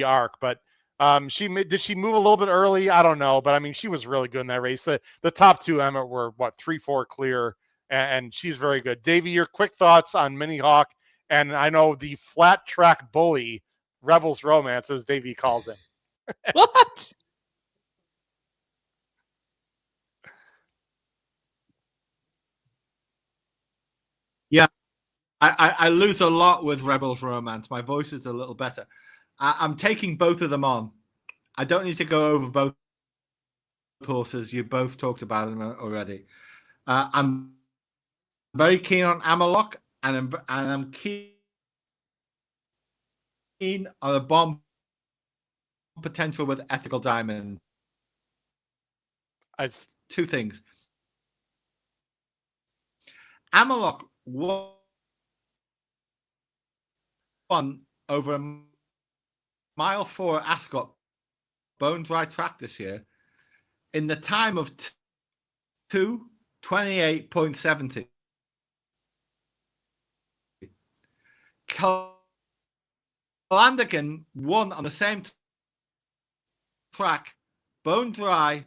Arc, but. Did she move a little bit early? I don't know, but I mean, she was really good in that race. The top 2 Emmett were 3-4 clear, and she's very good. Davey, your quick thoughts on Minnie Hawk, and I know the flat track bully, Rebel's Romance, as Davey calls him. What? Yeah, I lose a lot with Rebel's Romance. My voice is a little better. I'm taking both of them on. I don't need to go over both horses. You both talked about them already. I'm very keen on Amalok, and I'm keen on the bomb potential with Ethical Diamond. It's 2 things. Amalok won over a mile 4 Ascot bone dry track this year in the time of 2:28.70. Calandigan won on the same track, bone dry,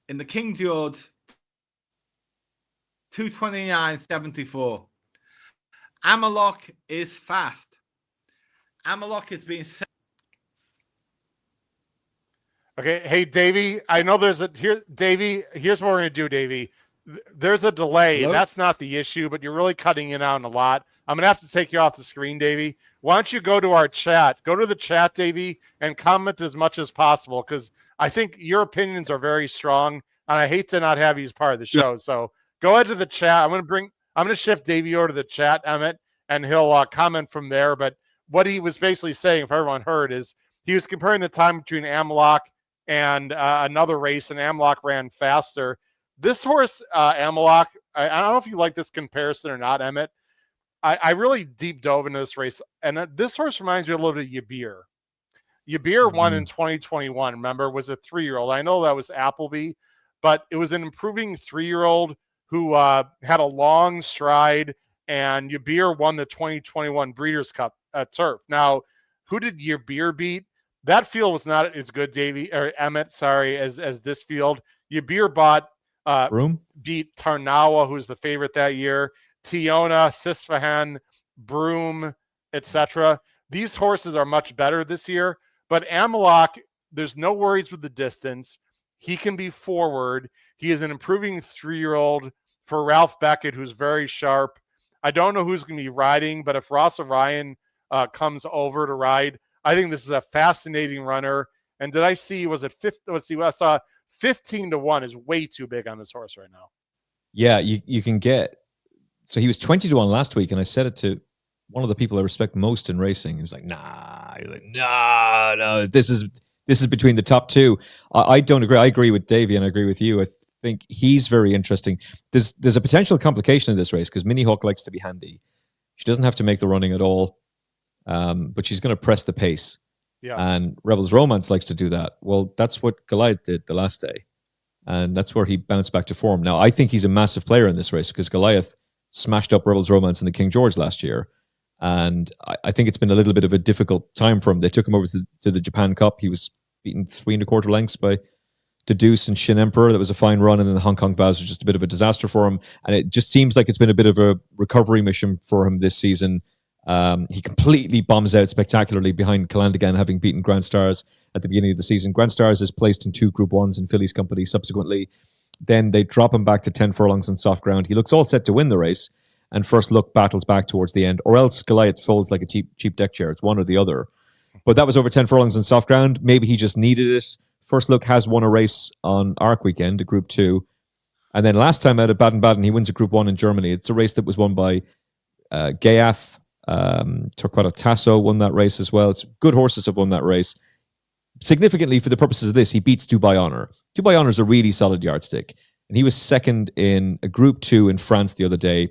in the King George, 2:29.74. Amalok is fast. Amalok is being set. Okay, hey Davey, I know Davey. Here's what we're gonna do, Davey. There's a delay. Hello? That's not the issue, but you're really cutting in on a lot. I'm gonna have to take you off the screen, Davey. Why don't you go to our chat? Go to the chat, Davey, and comment as much as possible, because I think your opinions are very strong, and I hate to not have you as part of the show. So go ahead to the chat. I'm gonna shift Davey over to the chat, Emmett, and he'll comment from there. But what he was basically saying, if everyone heard, is he was comparing the time between Amalok and another race, and Amalok ran faster. This horse, Amalok, I don't know if you like this comparison or not, Emmett. I really deep dove into this race, and this horse reminds me a little bit of Yabir. Yabir won in 2021, remember, was a 3-year-old. I know that was Appleby, but it was an improving 3-year-old who had a long stride, and Yabir won the 2021 Breeders' Cup at Turf. Now, who did Yabir beat? That field was not as good, Emmett, sorry, as this field. Yabir beat Tarnawa, who's the favorite that year, Tiona, Sisfahan, Broom, etc. These horses are much better this year, but Amalok, there's no worries with the distance. He can be forward. He is an improving 3-year-old for Ralph Beckett, who's very sharp. I don't know who's going to be riding, but if Ross Orion comes over to ride, I think this is a fascinating runner. And did I see, was it 50? Let's see, I saw 15-1 is way too big on this horse right now. Yeah, you can get. So he was 20-1 last week, and I said it to one of the people I respect most in racing. He was like, "Nah," he was like, "No, this is between the top two." I don't agree. I agree with Davey, and I agree with you. I think he's very interesting. There's a potential complication in this race because Minnie Hawk likes to be handy. She doesn't have to make the running at all, but she's going to press the pace. Yeah. And Rebels Romance likes to do that. Well, that's what Goliath did the last day, and that's where he bounced back to form. Now, I think he's a massive player in this race because Goliath smashed up Rebels Romance in the King George last year. And I think it's been a little bit of a difficult time for him. They took him over to the Japan Cup. He was beaten 3 1/4 lengths by Deduce and Shin Emperor. That was a fine run. And then the Hong Kong Vows was just a bit of a disaster for him. And it just seems like it's been a bit of a recovery mission for him this season. He completely bombs out spectacularly behind Calandigan, having beaten Grand Stars at the beginning of the season. Grand Stars is placed in 2 Group 1s in Fillies company subsequently. Then they drop him back to 10 furlongs on soft ground. He looks all set to win the race, and First Look battles back towards the end, or else Goliath folds like a cheap deck chair. It's one or the other. But that was over 10 furlongs on soft ground. Maybe he just needed it. First Look has won a race on Arc Weekend, a Group 2. And then last time out at Baden-Baden, he wins a Group 1 in Germany. It's a race that was won by Gayath. Torquato Tasso won that race as well. It's good horses have won that race. Significantly, for the purposes of this, he beats Dubai Honor. Dubai Honor is a really solid yardstick. And he was second in a Group 2 in France the other day,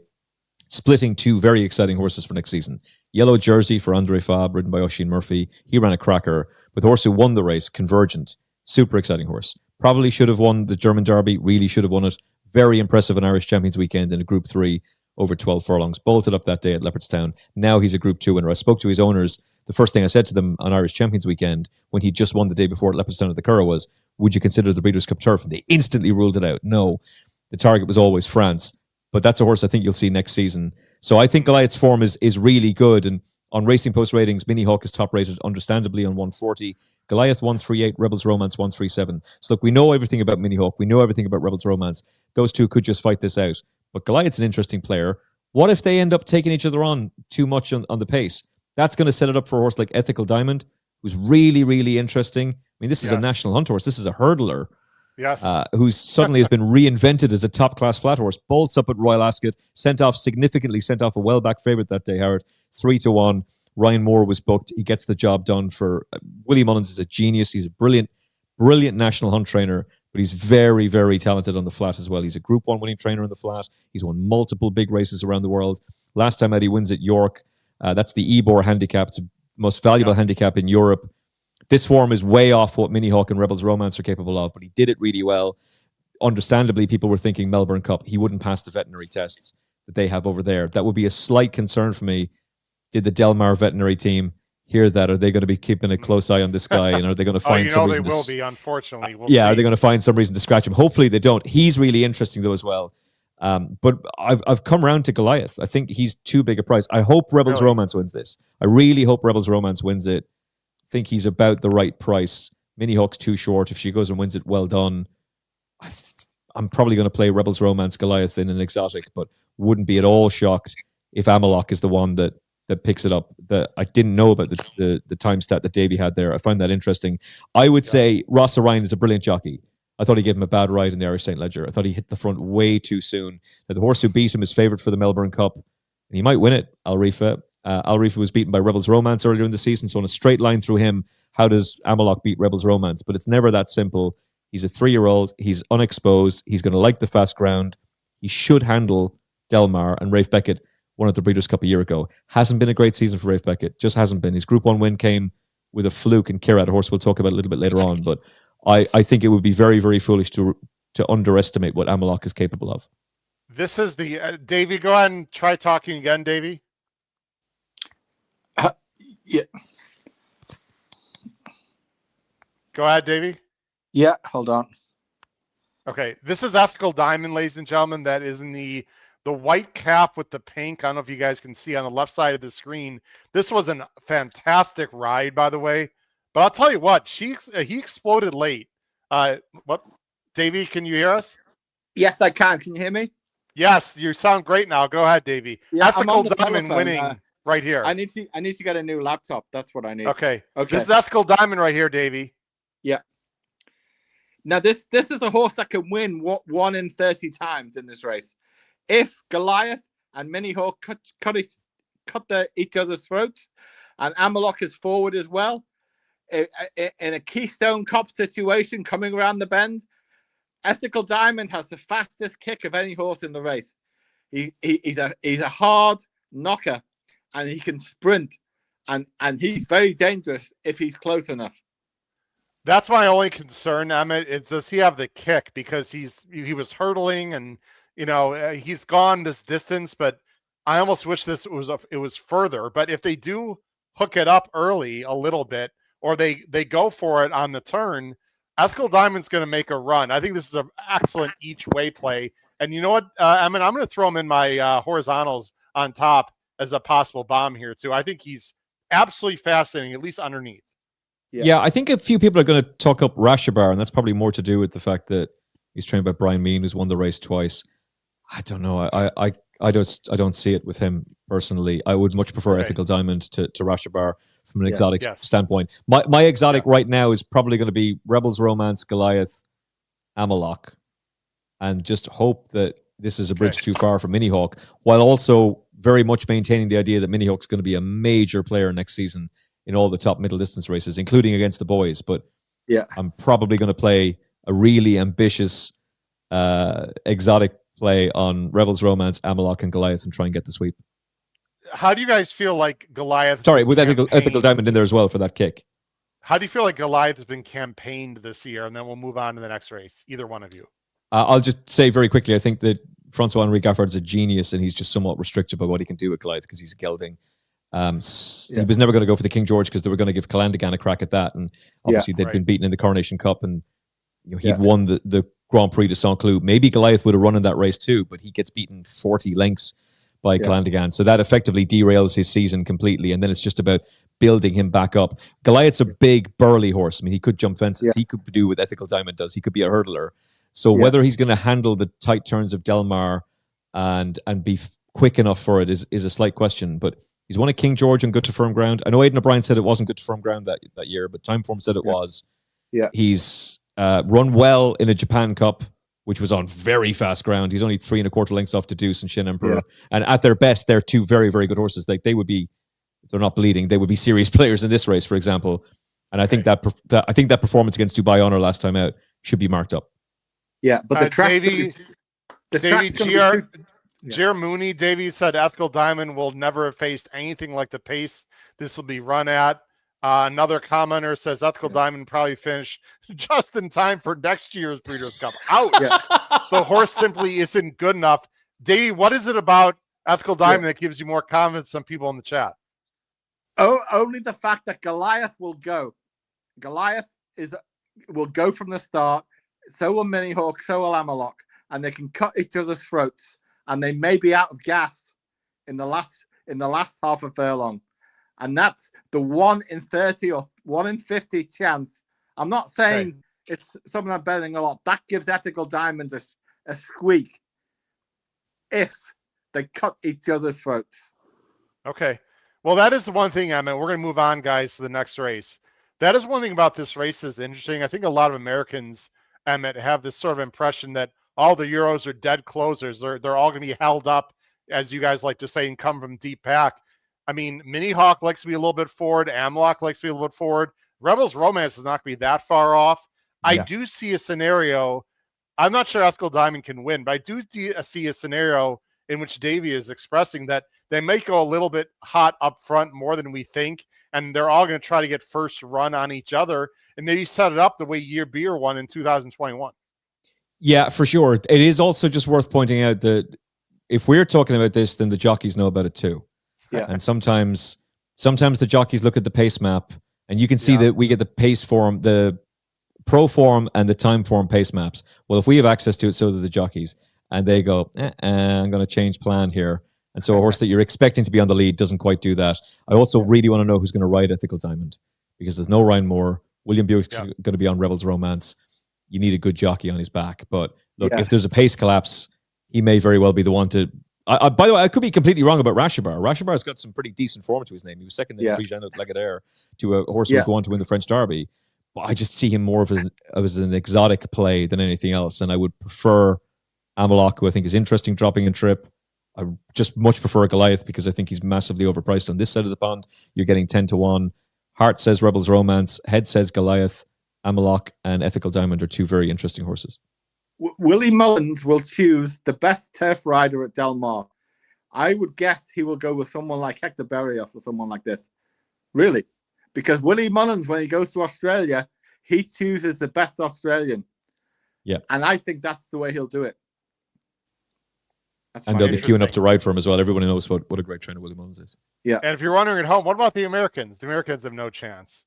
splitting 2 very exciting horses for next season. Yellow Jersey for Andre Fabre, ridden by Oisin Murphy. He ran a cracker. But the horse who won the race, Convergent, super exciting horse. Probably should have won the German Derby, really should have won it. Very impressive in Irish Champions Weekend in a Group 3 over 12 furlongs. Bolted up that day at Leopardstown. Now he's a Group 2 winner. I spoke to his owners. The first thing I said to them on Irish Champions Weekend, when he just won the day before at Leopardstown at the Curragh, was, would you consider the Breeders' Cup Turf? And they instantly ruled it out. No, the target was always France. But that's a horse I think you'll see next season. So I think Goliath's form is really good. And on Racing Post ratings, Minnie Hawk is top rated, understandably, on 140. Goliath 138, Rebels Romance 137. So look, we know everything about Minnie Hawk. We know everything about Rebels Romance. Those two could just fight this out. But Goliath's an interesting player. What if they end up taking each other on too much on the pace? That's going to set it up for a horse like Ethical Diamond, who's really, really interesting. I mean, this is a national hunt horse. This is a hurdler. Yes. Who's suddenly has been reinvented as a top-class flat horse. Bolts up at Royal Ascot, sent off a well-backed favourite that day, Howard, 3-1. Ryan Moore was booked. He gets the job done for Willie Mullins is a genius. He's a brilliant national hunt trainer, but he's very, very talented on the flat as well. He's a Group 1 winning trainer in the flat. He's won multiple big races around the world. Last time out, he wins at York. That's the Ebor handicap. It's the most valuable handicap in Europe. This form is way off what Minnie Hawk and Rebels Romance are capable of, but he did it really well. Understandably, people were thinking Melbourne Cup. He wouldn't pass the veterinary tests that they have over there. That would be a slight concern for me. Did the Delmar veterinary team hear that? Are they going to be keeping a close eye on this guy? And are they going to find some reason? They will be, unfortunately. Are they going to find some reason to scratch him? Hopefully they don't. He's really interesting, though, as well. But I've come around to Goliath. I think he's too big a price. I hope Rebels Romance wins this. I really hope Rebels Romance wins it. I think he's about the right price. Minnie Hawk's too short. If she goes and wins it, well done. I'm probably going to play Rebels Romance Goliath in an exotic, but wouldn't be at all shocked if Amalok is the one that picks it up. I didn't know about the time stat that Davey had there. I find that interesting. I would say Ross Orion is a brilliant jockey. I thought he gave him a bad ride in the Irish St. Leger. I thought he hit the front way too soon. Now, the horse who beat him is favourite for the Melbourne Cup, and he might win it, Al Rifa. Al Rifa was beaten by Rebels Romance earlier in the season, so on a straight line through him, how does Amalok beat Rebels Romance? But it's never that simple. He's a 3-year-old. He's unexposed. He's going to like the fast ground. He should handle Delmar, and Rafe Beckett won at the Breeders' Cup a year ago. Hasn't been a great season for Rafe Beckett. Just hasn't been. His Group 1 win came with a fluke in Kirat, a horse we'll talk about a little bit later on. But I think it would be very, very foolish to underestimate what Amalok is capable of. This is the Davey. Go ahead and try talking again, Davey. Yeah. Go ahead, Davey. Yeah. Hold on. Okay, this is Ethical Diamond, ladies and gentlemen. That is in the white cap with the pink. I don't know if you guys can see on the left side of the screen. This was a fantastic ride, by the way. But I'll tell you what, he exploded late. What, Davey? Can you hear us? Yes, I can. Can you hear me? Yes, you sound great now. Go ahead, Davey. Yeah, Ethical I'm on the Diamond telephone. winning right here. I need to get a new laptop. That's what I need. Okay. Okay. This is Ethical Diamond right here, Davey. Yeah. Now this is a horse that can win 1 in 30 times in this race. If Goliath and Mini Hawk cut each other's throats, and Amalok is forward as well, in a Keystone Cop situation coming around the bend, Ethical Diamond has the fastest kick of any horse in the race. He's a hard knocker, and he can sprint, and he's very dangerous if he's close enough. That's my only concern, Emmett. Is does he have the kick? Because he was hurdling, and he's gone this distance. But I almost wish it was further. But if they do hook it up early a little bit, or they go for it on the turn, Ethical Diamond's going to make a run. I think this is an excellent each way play. And you know what, Emmett? I'm going to throw him in my horizontals on top as a possible bomb here too. I think he's absolutely fascinating, at least underneath. Yeah, I think a few people are going to talk up Rashabar, and that's probably more to do with the fact that he's trained by Brian Mean, who's won the race twice. I don't know. I don't see it with him personally. I would much prefer Ethical Diamond to Rashabar from an exotic standpoint. My exotic right now is probably going to be Rebels Romance, Goliath, Amalok, and just hope that this is a bridge too far for Mini Hawk, while also very much maintaining the idea that Mini Hawk's going to be a major player next season in all the top middle distance races, including against the boys. But I'm probably going to play a really ambitious exotic play on Rebels Romance, Amalok, and Goliath and try and get the sweep. How do you guys feel like Goliath? Sorry, with ethical Diamond in there as well for that kick. How do you feel like Goliath has been campaigned this year? And then we'll move on to the next race. Either one of you. I'll just say very quickly, I think that Francois-Henri Gaffard's a genius, and he's just somewhat restricted by what he can do with Goliath because he's gelding. He was never going to go for the King George because they were going to give Calandigan a crack at that, and obviously they'd been beaten in the Coronation Cup, and he'd won the Grand Prix de Saint-Cloud. Maybe Goliath would have run in that race too, but he gets beaten 40 lengths by Calandigan, so that effectively derails his season completely, and then it's just about building him back up. Goliath's a big, burly horse. I mean, he could jump fences. He could do what Ethical Diamond does. He could be a hurdler. So whether he's going to handle the tight turns of Delmar and be quick enough for it is a slight question, but he's won a King George on good to firm ground. I know Aidan O'Brien said it wasn't good to firm ground that year, but Timeform said it was. Yeah. He's run well in a Japan Cup, which was on very fast ground. He's only 3 1/4 lengths off to Deuce and Shin Emperor. Yeah. And at their best, they're two very, very good horses. Like they would be, if they're not bleeding, they would be serious players in this race, for example. And I think that performance against Dubai Honor last time out should be marked up. Yeah, but the track's Jer Mooney, Davey said Ethical Diamond will never have faced anything like the pace this will be run at. Another commenter says Ethical Diamond probably finish just in time for next year's Breeders' Cup. Ouch! The horse simply isn't good enough. Davey, what is it about Ethical Diamond that gives you more confidence than people in the chat? Oh, only the fact that Goliath will go. Goliath will go from the start. So will Mini Hawk, so will Amalok, and they can cut each other's throats. And they may be out of gas in the last half of furlong, and that's the 1 in 30 or 1 in 50 chance. I'm not saying it's something I'm betting a lot. That gives Ethical Diamonds a squeak if they cut each other's throats. Okay. Well, that is the one thing, Emmett. We're going to move on, guys, to the next race. That is one thing about this race that's interesting. I think a lot of Americans, Emmett, have this sort of impression that all the Euros are dead closers. They're all going to be held up, as you guys like to say, and come from deep pack. I mean, Mini Hawk likes to be a little bit forward. Amlock likes to be a little bit forward. Rebels Romance is not going to be that far off. I do see a scenario. I'm not sure Ethical Diamond can win, but I do see a scenario in which Davey is expressing that they may go a little bit hot up front more than we think, and they're all going to try to get first run on each other and maybe set it up the way Year Beer won in 2021. Yeah, for sure. It is also just worth pointing out that if we're talking about this, then the jockeys know about it too. Yeah. And sometimes the jockeys look at the pace map, and you can see that we get the pace form, the pro form and the time form pace maps. Well, if we have access to it, so do the jockeys. And they go, I'm going to change plan here. And so a horse that you're expecting to be on the lead doesn't quite do that. I also really want to know who's going to ride Ethical Diamond, because there's no Ryan Moore. William Buick's going to be on Rebels Romance. You need a good jockey on his back. But look, if there's a pace collapse, he may very well be the one to... by the way, I could be completely wrong about Rashabar. Rashabar's got some pretty decent form to his name. He was second in the Prix Lagardère to a horse who was going to win the French Derby. But I just see him more as an exotic play than anything else. And I would prefer Amalok, who I think is interesting dropping in trip. I just much prefer Goliath because I think he's massively overpriced on this side of the pond. You're getting 10-1. Heart says Rebels Romance. Head says Goliath. Amalok and Ethical Diamond are two very interesting horses. Willie Mullins will choose the best turf rider at Del Mar. I would guess he will go with someone like Hector Berrios or someone like this. Really. Because Willie Mullins, when he goes to Australia, he chooses the best Australian. Yeah. And I think that's the way he'll do it. And they'll be queuing up to ride for him as well. Everybody knows what a great trainer Willie Mullins is. Yeah. And if you're wondering at home, what about the Americans? The Americans have no chance.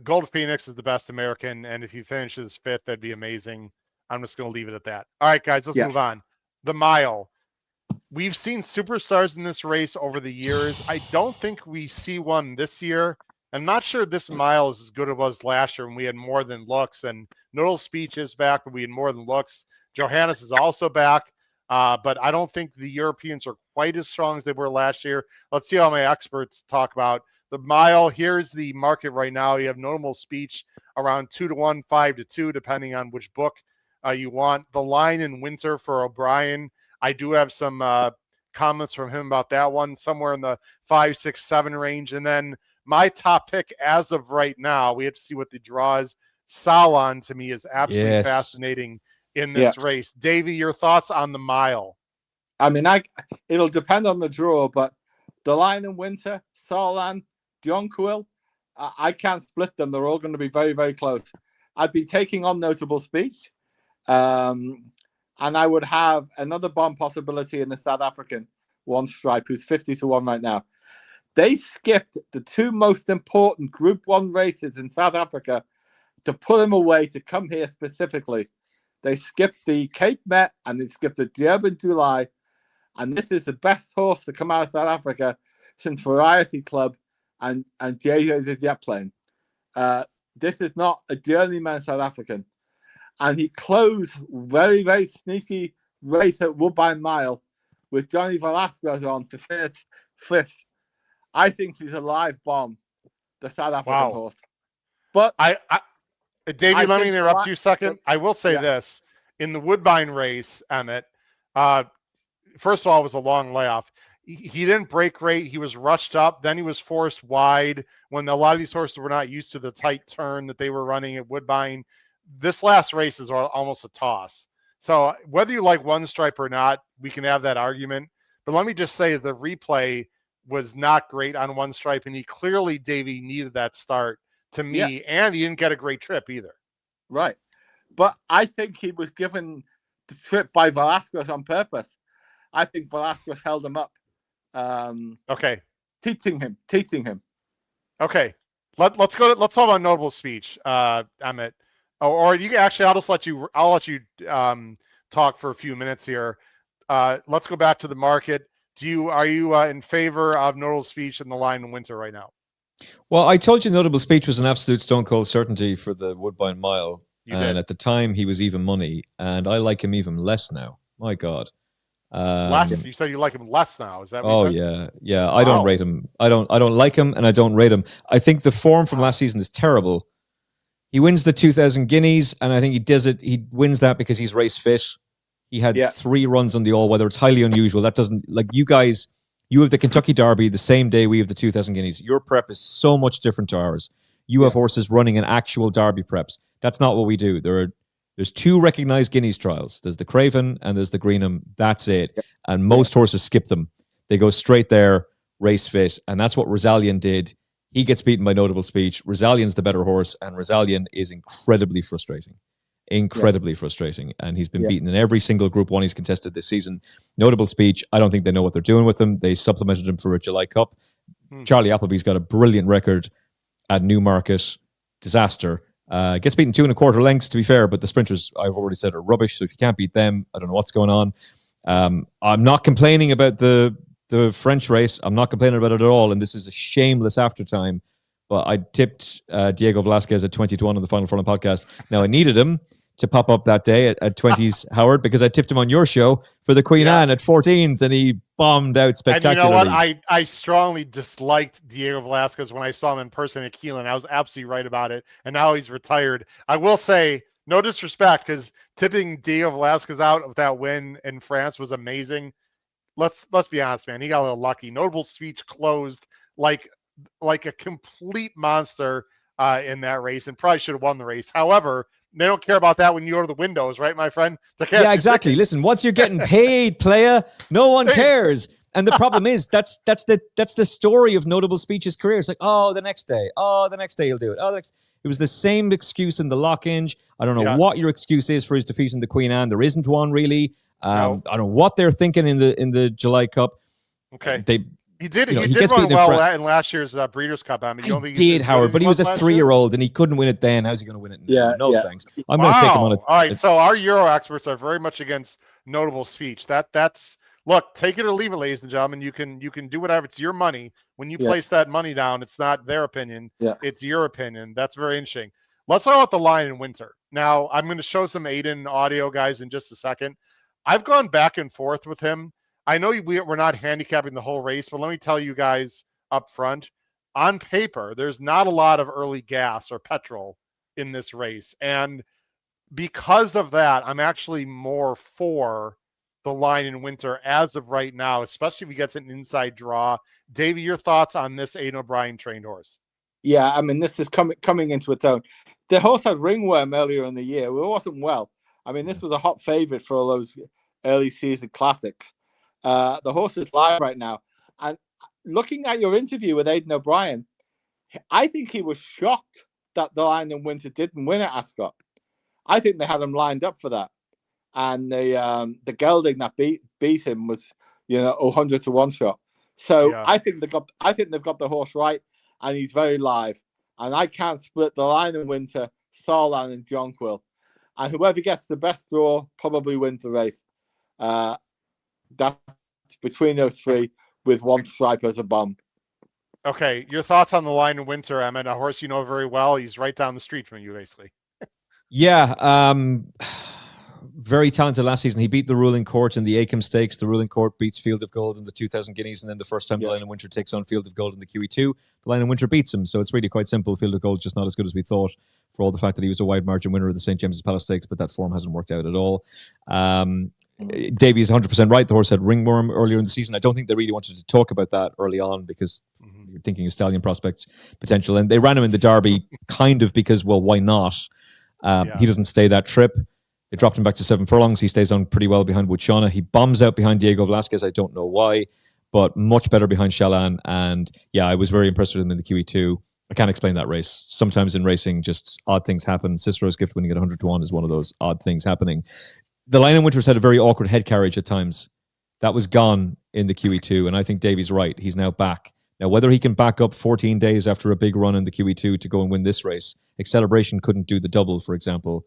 Gold Phoenix is the best American, and if he finishes fifth, that'd be amazing. I'm just going to leave it at that. All right, guys, let's move on. The mile. We've seen superstars in this race over the years. I don't think we see one this year. I'm not sure this mile is as good as it was last year when we had more than looks. And Noodle Speech is back when we had more than looks. Johannes is also back. But I don't think the Europeans are quite as strong as they were last year. Let's see how my experts talk about the mile. Here's the market right now. You have Notable Speech around 2-1, 5-2, depending on which book you want. The line in winter for O'Brien. I do have some comments from him about that one, somewhere in the 5, 6, 7 range. And then my top pick as of right now, we have to see what the draw is. Salon to me is absolutely fascinating in this race. Davey, your thoughts on the mile? I mean, it'll depend on the draw, but the line in winter, Salon, Jonquil, I can't split them. They're all going to be very, very close. I'd be taking on Notable Speech. And I would have another bomb possibility in the South African One Stripe, who's 50-1 right now. They skipped the two most important Group 1 races in South Africa to put him away to come here specifically. They skipped the Cape Met and they skipped the Durban July. And this is the best horse to come out of South Africa since Variety Club and JJ the Jet Plane. This is not a journeyman South African. And he closed very, very sneaky race at Woodbine Mile with Johnny Velasquez on to finish fifth. I think he's a live bomb, the South African horse. But Davey, let me interrupt you a second. I will say this. In the Woodbine race, Emmett, first of all, it was a long layoff. He didn't break rate. He was rushed up. Then he was forced wide when a lot of these horses were not used to the tight turn that they were running at Woodbine. This last race is almost a toss. So whether you like One Stripe or not, we can have that argument. But let me just say the replay was not great on One Stripe, and he clearly, Davey, needed that start to me, and he didn't get a great trip either. Right. But I think he was given the trip by Velasquez on purpose. I think Velasquez held him up. Teaching him. Okay. Let's talk about Notable Speech, Emmett. Or you actually, I'll let you talk for a few minutes here. Let's go back to the market. Are you in favor of Notable Speech in the line in winter right now? Well, I told you Notable Speech was an absolute stone cold certainty for the Woodbine Mile. You and did. at the time he was even money, and I like him even less now. My God. Less? You said you like him less now. Is that what Oh you said? yeah. I don't Wow. rate him. I don't like him, and I don't rate him. I think the form from last season is terrible. He wins the 2000 Guineas, and I think he does it. He wins that because he's race fit. He had 3 runs on the all-weather. It's highly unusual. That doesn't, like, you guys, you have the Kentucky Derby the same day we have the 2000 Guineas. Your prep is so much different to ours. You have horses running in actual Derby preps. That's not what we do. There's 2 recognized Guineas trials. There's the Craven and there's the Greenham. That's it. And most horses skip them. They go straight there, race fit, and that's what Rosalien did. He gets beaten by Notable Speech. Rosalien's the better horse, and Rosalien is incredibly frustrating. Incredibly frustrating. And he's been beaten in every single Group 1 he's contested this season. Notable Speech, I don't think they know what they're doing with him. They supplemented him for a July Cup. Charlie Appleby's got a brilliant record at Newmarket. Disaster. Gets beaten 2 1/4 lengths, to be fair, but the sprinters, I've already said, are rubbish. So if you can't beat them, I don't know what's going on. I'm not complaining about the French race. I'm not complaining about it at all. And this is a shameless aftertime. But I tipped Diego Velasquez at 20-1 on the Final Furlong podcast. Now, I needed him to pop up that day at 20s, Howard, because I tipped him on your show for the Queen Anne at 14s, and he bombed out spectacularly. And you know what? I strongly disliked Diego Velasquez when I saw him in person at Keelan. I was absolutely right about it. And now he's retired. I will say, no disrespect, because tipping Diego Velasquez out of that win in France was amazing. Let's be honest, man. He got a little lucky. Notable Speech closed like a complete monster in that race, and probably should have won the race. However, they don't care about that when you go to the windows, right, my friend? Yeah, exactly. Listen, once you're getting paid, player, no one cares. And the problem is that's the story of Notable Speech's career. It's like, the next day he'll do it. It was the same excuse in the Lock-Inge. I don't know what your excuse is for his defeat in the Queen Anne. There isn't one really. I don't know what they're thinking in the July Cup. Okay. He did run well in last year's Breeders' Cup. I mean, he did, Howard, but he was a 3-year-old and he couldn't win it then. How's he going to win it now? No, thanks. I'm going to take him on it. All right, so our Euro experts are very much against Notable Speech. That's look, take it or leave it, ladies and gentlemen. You can do whatever. It's your money. When you place that money down, it's not their opinion. It's your opinion. That's very interesting. Let's talk about the line in winter. Now, I'm going to show some Aiden audio, guys, in just a second. I've gone back and forth with him. I know we're not handicapping the whole race, but let me tell you guys up front, on paper, there's not a lot of early gas or petrol in this race. And because of that, I'm actually more for the line in winter as of right now, especially if he gets an inside draw. Davey, your thoughts on this Aiden O'Brien trained horse? Yeah, I mean, this is coming into its own. The horse had ringworm earlier in the year. It wasn't well. I mean, this was a hot favorite for all those early season classics. The horse is live right now. And looking at your interview with Aiden O'Brien, I think he was shocked that the line in winter didn't win at Ascot. I think they had him lined up for that. And the gelding that beat him was, 100 to 1 shot. So I think they've got the horse right, and he's very live. And I can't split the line in winter, Starland and Jonquil. And whoever gets the best draw probably wins the race. That's between those 3 with one stripe as a bum. Okay, your thoughts on the line in winter, Emmett? A horse you know very well. He's right down the street from you, basically. Yeah, very talented last season. He beat the ruling court in the Acomb Stakes. The ruling court beats Field of Gold in the 2000 Guineas, and then the first time the line in winter takes on Field of Gold in the QE2, the line in winter beats him. So it's really quite simple. Field of Gold just not as good as we thought, for all the fact that he was a wide margin winner of the St. James's Palace Stakes, but that form hasn't worked out at all. Davies 100% right. The horse had ringworm earlier in the season. I don't think they really wanted to talk about that early on because you're thinking of stallion prospects potential. And they ran him in the Derby kind of because, well, why not? He doesn't stay that trip. They dropped him back to 7 furlongs. He stays on pretty well behind Woodshana. He bombs out behind Diego Velasquez. I don't know why, but much better behind Shalan. And yeah, I was very impressed with him in the QE2. I can't explain that race. Sometimes in racing, just odd things happen. Cicero's Gift winning at 100 to 1 is one of those odd things happening. The line in Winters had a very awkward head carriage at times. That was gone in the QE2, and I think Davies right. He's now back. Now, whether he can back up 14 days after a big run in the QE2 to go and win this race, Acceleration couldn't do the double, for example.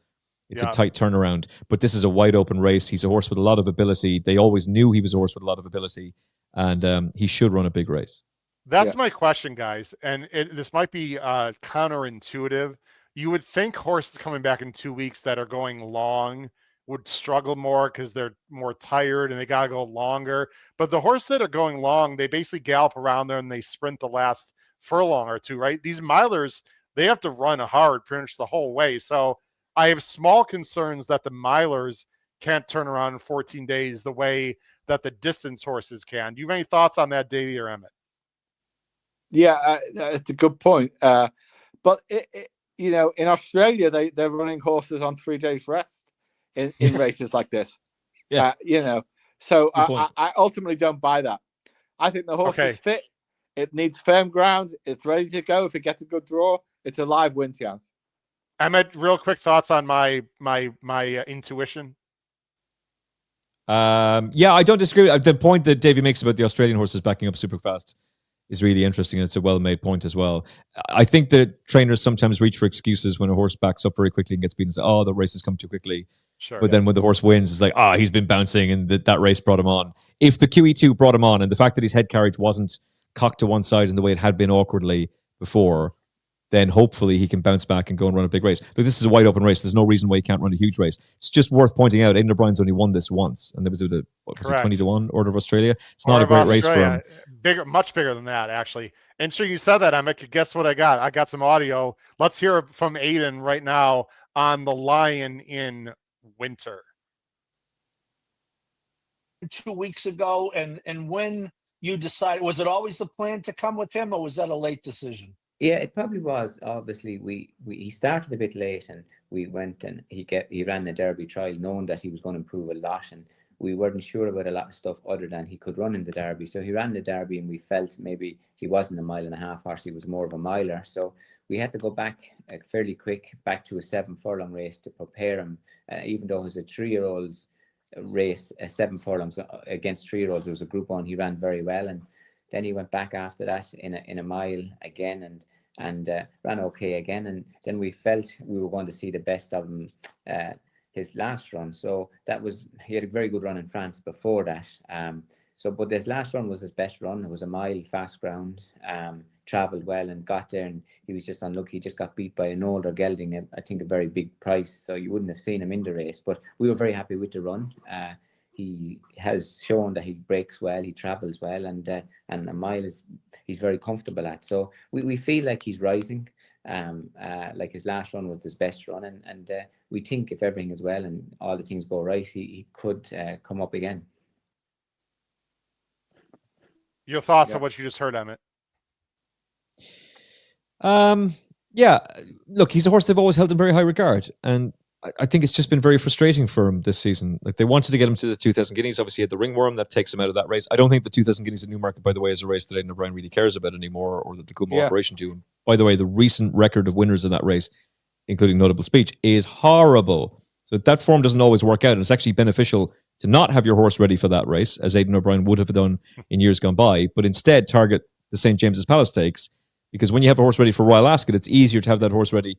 It's a tight turnaround, but this is a wide open race. He's a horse with a lot of ability. They always knew he was a horse with a lot of ability, and he should run a big race. That's my question, guys. And this might be counterintuitive. you would think horses coming back in 2 weeks that are going long would struggle more because they're more tired and they got to go longer. But the horses that are going long, they basically gallop around there and they sprint the last furlong or two, right? These milers, they have to run hard pretty much the whole way. So I have small concerns that the milers can't turn around in 14 days the way that the distance horses can. Do you have any thoughts on that, Davey or Emmett? Yeah, it's a good point. But in Australia, they're running horses on 3 days rest in races like this. Yeah. So I ultimately don't buy that. I think the horse is fit. It needs firm ground. It's ready to go. If it gets a good draw, it's a live win chance. Emmett, real quick thoughts on my intuition. Yeah, I don't disagree. The point that Davey makes about the Australian horses backing up super fast is really interesting, and it's a well-made point as well. I think that trainers sometimes reach for excuses when a horse backs up very quickly and gets beaten and say, oh, the race has come too quickly. Sure. But then when the horse wins, it's like, he's been bouncing and that race brought him on. If the QE2 brought him on and the fact that his head carriage wasn't cocked to one side in the way it had been awkwardly before, then hopefully he can bounce back and go and run a big race. But this is a wide open race. There's no reason why he can't run a huge race. It's just worth pointing out, Aidan O'Brien's only won this once, and there was a 20-1 Order of Australia. It's not a great race for him. Bigger, much bigger than that, actually. And sure, you said that, Emmett. Guess what I got? I got some audio. Let's hear from Aidan right now on the Lion in Winter. 2 weeks ago, and when you decided, was it always the plan to come with him, or was that a late decision? Yeah, it probably was. Obviously, he started a bit late, and we went and he ran the Derby trial, knowing that he was going to improve a lot, and we weren't sure about a lot of stuff other than he could run in the Derby. So he ran the Derby, and we felt maybe he wasn't a 1.5 mile horse; he was more of a miler. So we had to go back fairly quick back to a 7 furlong race to prepare him, even though it was a 3-year-old's race, 7 furlongs against 3-year-olds. It was a Group 1. He ran very well, and then he went back after that in a mile again, and ran okay again, and then we felt we were going to see the best of him his last run. So he had a very good run in France before that. But his last run was his best run. It was a mile fast ground, travelled well and got there, and he was just unlucky. He just got beat by an older gelding, I think a very big price, so you wouldn't have seen him in the race, but we were very happy with the run. He has shown that he breaks well, he travels well, and a mile he's very comfortable at. So we feel like he's rising. Like his last run was his best run, and we think if everything is well and all the things go right, he could come up again. Your thoughts on what you just heard, Emmett? Yeah, look, he's a horse they've always held in very high regard, and I think it's just been very frustrating for him this season. Like, they wanted to get him to the 2,000 guineas. Obviously, he had the ringworm that takes him out of that race. I don't think the 2,000 guineas at Newmarket, by the way, is a race that Aidan O'Brien really cares about anymore, or that the Coolmore operation do. And by the way, the recent record of winners in that race, including Notable Speech, is horrible. So that form doesn't always work out, and it's actually beneficial to not have your horse ready for that race, as Aidan O'Brien would have done in years gone by, but instead target the St. James's Palace Stakes, because when you have a horse ready for Royal Ascot, it's easier to have that horse ready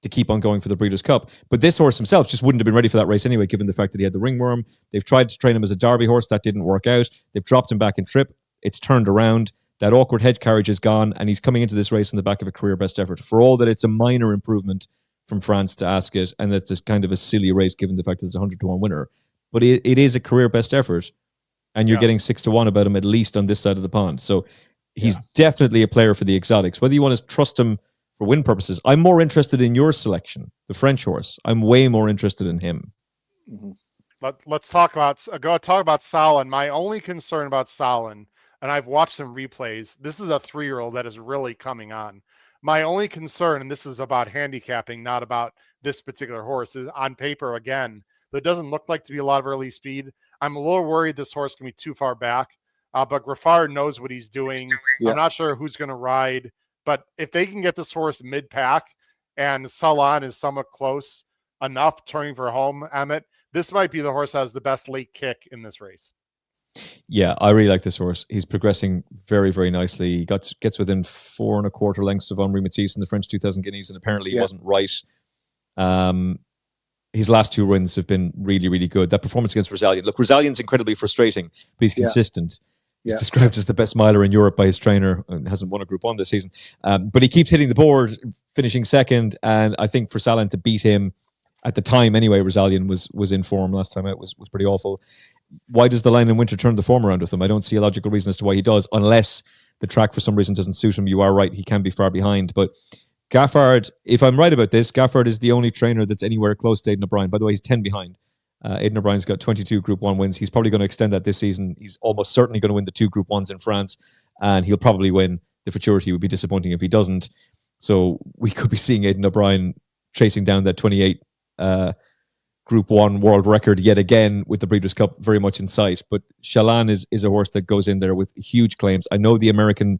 to keep on going for the Breeders' Cup. But this horse himself just wouldn't have been ready for that race anyway, given the fact that he had the ringworm. They've tried to train him as a Derby horse. That didn't work out. They've dropped him back in trip. It's turned around. That awkward head carriage is gone, and he's coming into this race in the back of a career best effort. For all that it's a minor improvement from France to Ascot, and that's just kind of a silly race given the fact that it's a 100-1 winner. But it is a career best effort, and you're getting 6-1 about him at least on this side of the pond. So he's definitely a player for the exotics. Whether you want to trust him for win purposes, I'm more interested in your selection, the French horse. I'm way more interested in him. Mm-hmm. Let's talk about Solon. My only concern about Solon, and I've watched some replays, this is a 3-year-old that is really coming on. My only concern, and this is about handicapping, not about this particular horse, is on paper, again, there doesn't look like to be a lot of early speed. I'm a little worried this horse can be too far back, but Griffard knows what he's doing. I'm not sure who's going to ride. But if they can get this horse mid-pack and Solon is somewhat close enough turning for home, Emmett, this might be the horse that has the best late kick in this race. Yeah, I really like this horse. He's progressing very, very nicely. He gets within 4 1/4 lengths of Henri Matisse in the French 2,000 guineas, and apparently he wasn't right. His last 2 wins have been really, really good. That performance against Rosalien. Look, Rosalien's incredibly frustrating, but he's consistent. He's described as the best miler in Europe by his trainer and hasn't won a Group 1 this season. But he keeps hitting the board, finishing second. And I think for Salin to beat him at the time anyway, Rosalian was in form last time out, was pretty awful. Why does the Line in Winter turn the form around with him? I don't see a logical reason as to why he does, unless the track for some reason doesn't suit him. You are right, he can be far behind. But Gaffard, if I'm right about this, Gaffard is the only trainer that's anywhere close to Aidan O'Brien. By the way, he's 10 behind. Aidan O'Brien's got 22 Group 1 wins. He's probably going to extend that this season. He's almost certainly going to win the 2 Group 1s in France, and he'll probably win the Futurity. It would be disappointing if he doesn't. So we could be seeing Aidan O'Brien chasing down that 28 Group 1 world record yet again, with the Breeders' Cup very much in sight. But Chalan is a horse that goes in there with huge claims. I know the American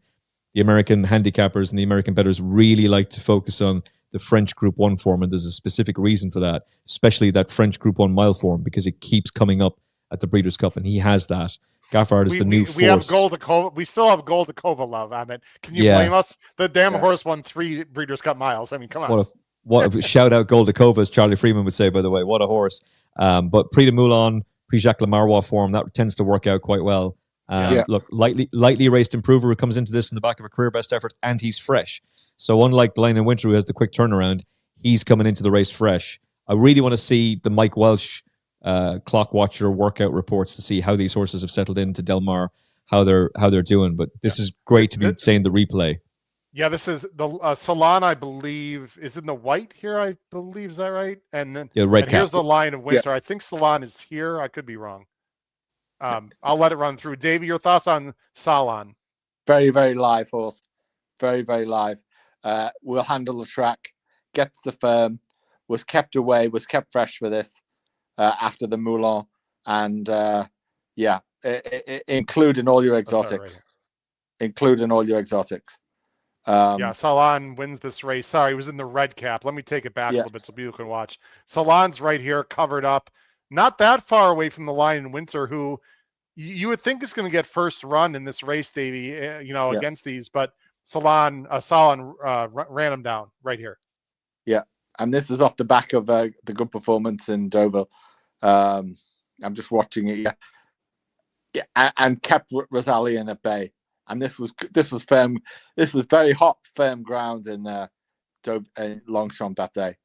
handicappers and the American bettors really like to focus on the French Group 1 form, and there's a specific reason for that, especially that French Group 1 mile form, because it keeps coming up at the Breeders' Cup, and he has that. Gaffard is the new force. We have Goldakova. We still have Goldakova love, Amit. Can you blame us? The damn horse won 3 Breeders' Cup miles. I mean, come on. What a shout out Goldakova, as Charlie Freeman would say, by the way. What a horse. But Prix de Moulin, Prix Jacques Lemarrois form, that tends to work out quite well. Look, lightly raced improver who comes into this in the back of a career best effort, and he's fresh. So unlike the Line in Winter, who has the quick turnaround, he's coming into the race fresh. I really want to see the Mike Welsh clock watcher workout reports to see how these horses have settled into Del Mar, how they're doing. But this is great to be saying the replay. Yeah, this is the Salon, I believe, is in the white here. I believe, is that right? And then red cap. Here's the Line of Winter. I think Salon is here. I could be wrong. I'll let it run through. Davey, your thoughts on Salon? Very, very live horse. Very, very live. Will handle the track, gets the firm, was kept away, was kept fresh for this after the Moulin, and including all your exotics. Including all your exotics. Salon wins this race. Sorry, he was in the red cap. Let me take it back a little bit so people can watch. Salon's right here, covered up, not that far away from the Line in Winter, who you would think is going to get first run in this race, Davey, against these, but Salon ran him down right here. Yeah, and this is off the back of the good performance in Deauville. I'm just watching it. And kept Rosalian at bay. And this was firm. This was very hot, firm ground in Longchamp that day.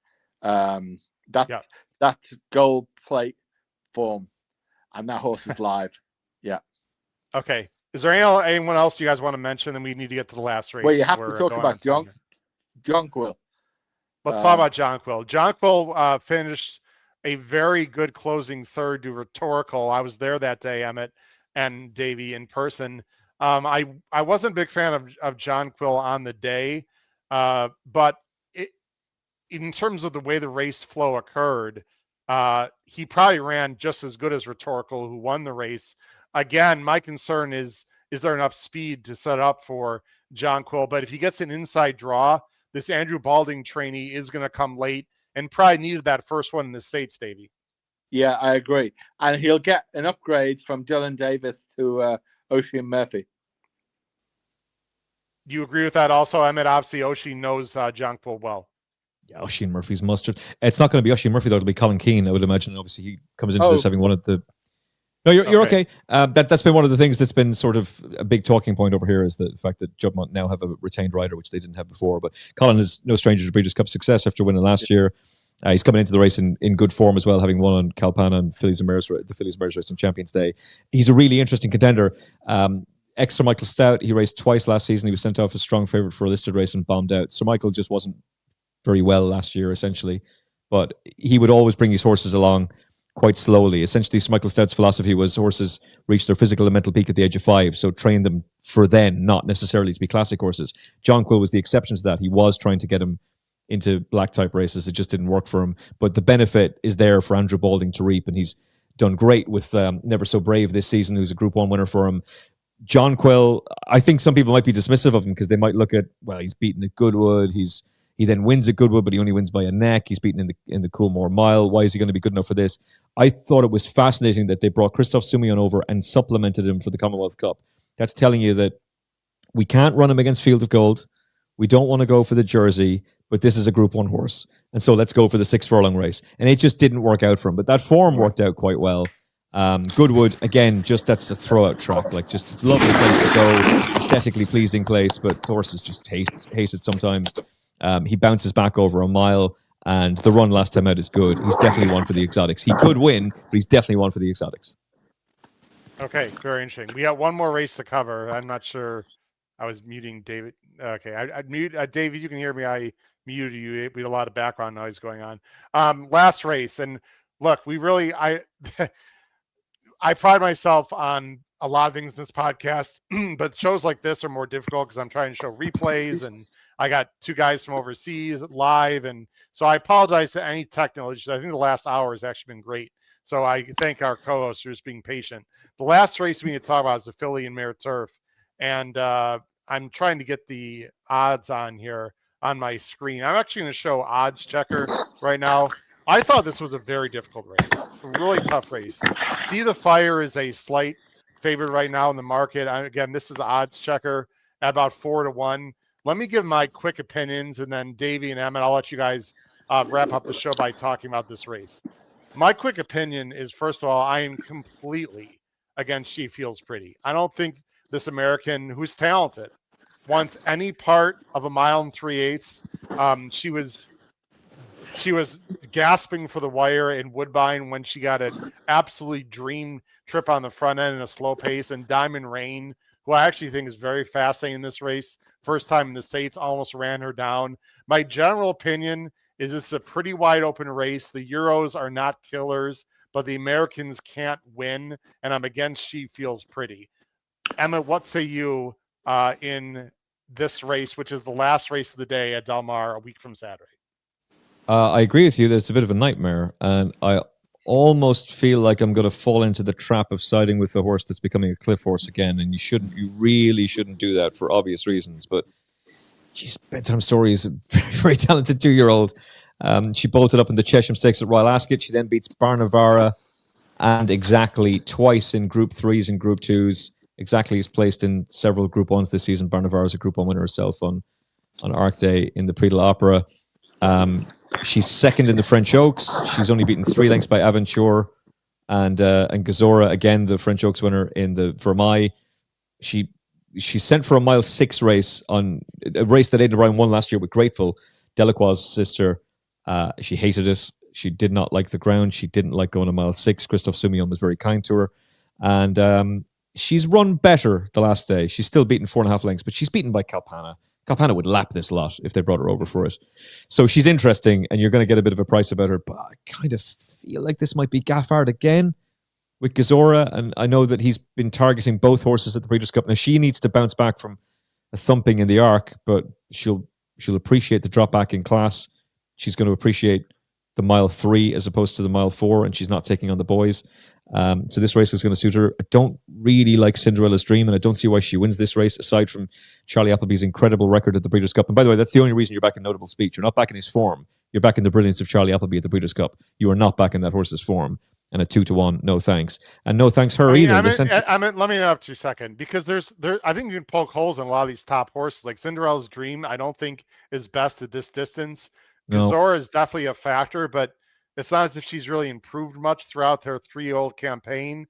That's gold plate form, and that horse is live. Yeah. Okay. Is there anyone else you guys want to mention? Then we need to get to the last race. Well, you have to talk about Jonquil. Let's talk about Jonquil. Jonquil finished a very good closing third to Rhetorical. I was there that day, Emmett and Davey, in person. I wasn't a big fan of Jonquil on the day, but in terms of the way the race flow occurred, he probably ran just as good as Rhetorical, who won the race. Again, my concern is there enough speed to set up for Jonquil? But if he gets an inside draw, this Andrew Balding trainee is going to come late and probably needed that first one in the States, Davey. Yeah, I agree. And he'll get an upgrade from Dylan Davis to Oisin Murphy. Do you agree with that also, Emmett? Obviously, Oisin knows Jonquil well. Yeah, Oisin Murphy's mustard. It's not going to be Oisin Murphy, though. It'll be Colin Keane, I would imagine. Obviously, he comes into this having one of the... No, you're okay. That's been one of the things that's been sort of a big talking point over here, is the fact that Juddmonte now have a retained rider, which they didn't have before. But Colin is no stranger to Breeders' Cup success after winning last year. He's coming into the race in good form as well, having won on Calpana and Fillies and Mares, the Fillies and Mares race on Champions Day. He's a really interesting contender. Sir Michael Stout, he raced twice last season. He was sent off as strong favourite for a listed race and bombed out. Sir Michael just wasn't very well last year, essentially. But he would always bring his horses along quite slowly. Essentially, Sir Michael Stout's philosophy was horses reach their physical and mental peak at the age of 5, so train them for then, not necessarily to be classic horses. Jonquil was the exception to that. He was trying to get him into black type races. It just didn't work for him. But the benefit is there for Andrew Balding to reap, and he's done great with Never So Brave this season, who's a Group 1 winner for him. Jonquil, I think some people might be dismissive of him because they might look at, well, he's beaten at Goodwood, he then wins at Goodwood, but he only wins by a neck. He's beaten in the Coolmore Mile. Why is he going to be good enough for this? I thought it was fascinating that they brought Christophe Soumillon over and supplemented him for the Commonwealth Cup. That's telling you that we can't run him against Field of Gold. We don't want to go for the Jersey, but this is a Group 1 horse. And so let's go for the 6 furlong race. And it just didn't work out for him. But that form worked out quite well. Goodwood, again, just that's a throwout track. Like, just it's a lovely place to go, aesthetically pleasing place, but horses just hate it sometimes. He bounces back over a mile, and the run last time out is good. He's definitely one for the exotics. He could win, but he's definitely one for the exotics. Okay, very interesting. We got one more race to cover. I'm not sure. I was muting David. Okay, I mute David. You can hear me. I muted you. We had a lot of background noise going on. Last race, and look, we really I pride myself on a lot of things in this podcast, but shows like this are more difficult because I'm trying to show replays, and I got two guys from overseas live, and so I apologize to any technical issues. I think the last hour has actually been great. So I thank our co-hosts for just being patient. The last race we need to talk about is the Filly and Mare Turf. And I'm trying to get the odds on here on my screen. I'm actually going to show odds checker right now. I thought this was a very difficult race, a really tough race. See the Fire is a slight favorite right now in the market. Again, this is odds checker at about 4-1. Let me give my quick opinions, and then Davey and Emmett, I'll let you guys wrap up the show by talking about this race. My quick opinion is, first of all, I am completely against She Feels Pretty. I don't think this American, who's talented, wants any part of a 1 3/8. She was gasping for the wire in Woodbine when she got an absolutely dream trip on the front end in a slow pace. And Diamond Rain, who I actually think is very fascinating in this race, first time in the States, almost ran her down. My general opinion is it's a pretty wide open race. The Euros are not killers, but the Americans can't win, and I'm against She Feels Pretty. Emma, what say you in this race, which is the last race of the day at Del Mar a week from Saturday? I agree with you that it's a bit of a nightmare, and I almost feel like I'm going to fall into the trap of siding with the horse that's becoming a cliff horse again, and you really shouldn't do that for obvious reasons, but geez, Bedtime Story is a very, very talented 2-year-old. She bolted up in the Chesham Stakes at Royal Ascot. She then beats Barnavara and Exactly twice in Group 3s and Group 2s. Exactly is placed in several Group 1s this season. Barnavara is a Group 1 winner herself on Arc Day in the Prix de l'Opera. She's second in the French Oaks. She's only beaten 3 lengths by Aventure and Gazora, again, the French Oaks winner in the Vermeil. She's sent for a 1.6 mile race, on a race that Aidan O'Brien won last year with Grateful, Delacroix's sister. She hated it. She did not like the ground. She didn't like going a 1.6 mile. Christophe Soumillon was very kind to her. And she's run better the last day. She's still beaten 4.5 lengths, but she's beaten by Calpana. Calpana would lap this lot if they brought her over for it. So she's interesting, and you're going to get a bit of a price about her. But I kind of feel like this might be Gaffard again with Gazora, and I know that he's been targeting both horses at the Breeders' Cup. Now, she needs to bounce back from a thumping in the Arc, but she'll appreciate the drop back in class. She's going to appreciate the 1.3 mile as opposed to the 1.4 mile, and she's not taking on the boys. So this race is going to suit her. I don't really like Cinderella's Dream, and I don't see why she wins this race, aside from Charlie Appleby's incredible record at the Breeders' Cup. And by the way, that's the only reason you're back in Notable Speech. You're not back in his form. You're back in the brilliance of Charlie Appleby at the Breeders' Cup. You are not back in that horse's form. And a 2-1, no thanks. And no thanks her either. Let me interrupt you a second, because I think you can poke holes in a lot of these top horses. Like Cinderella's Dream, I don't think is best at this distance. No. Gazora is definitely a factor, but it's not as if she's really improved much throughout her 3-year-old campaign.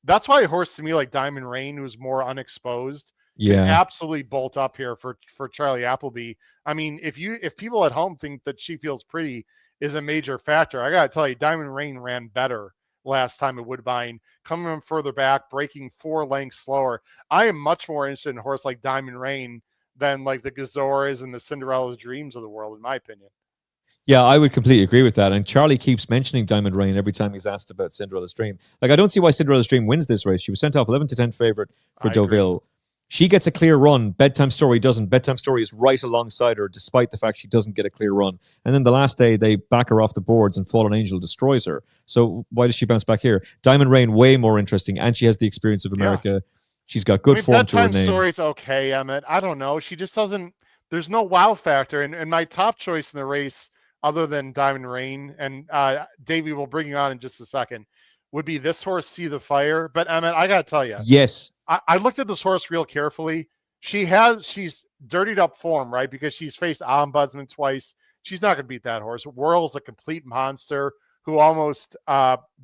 That's why a horse to me like Diamond Rain, who's more unexposed, can absolutely bolt up here for Charlie Appleby. I mean, if people at home think that She Feels Pretty is a major factor, I got to tell you, Diamond Rain ran better last time at Woodbine, coming from further back, breaking 4 lengths slower. I am much more interested in a horse like Diamond Rain than like the Gazoras and the Cinderella's Dreams of the world, in my opinion. Yeah, I would completely agree with that. And Charlie keeps mentioning Diamond Rain every time he's asked about Cinderella's Dream. Like, I don't see why Cinderella's Dream wins this race. She was sent off 11-10 favorite for Deauville. Agree. She gets a clear run. Bedtime Story doesn't. Bedtime Story is right alongside her, despite the fact she doesn't get a clear run. And then the last day, they back her off the boards and Fallen Angel destroys her. So why does she bounce back here? Diamond Rain, way more interesting. And she has the experience of America. Yeah. She's got good form to her name. Bedtime Story's okay, Emmett. I don't know. She just doesn't. There's no wow factor. And my top choice in the race, other than Diamond Rain, and Davey will bring you on in just a second, would be this horse, See the Fire. But Emmett, I got to tell you. Yes. I looked at this horse real carefully. She's dirtied up form, right? Because she's faced Ombudsman twice. She's not going to beat that horse. Whirl's a complete monster. who almost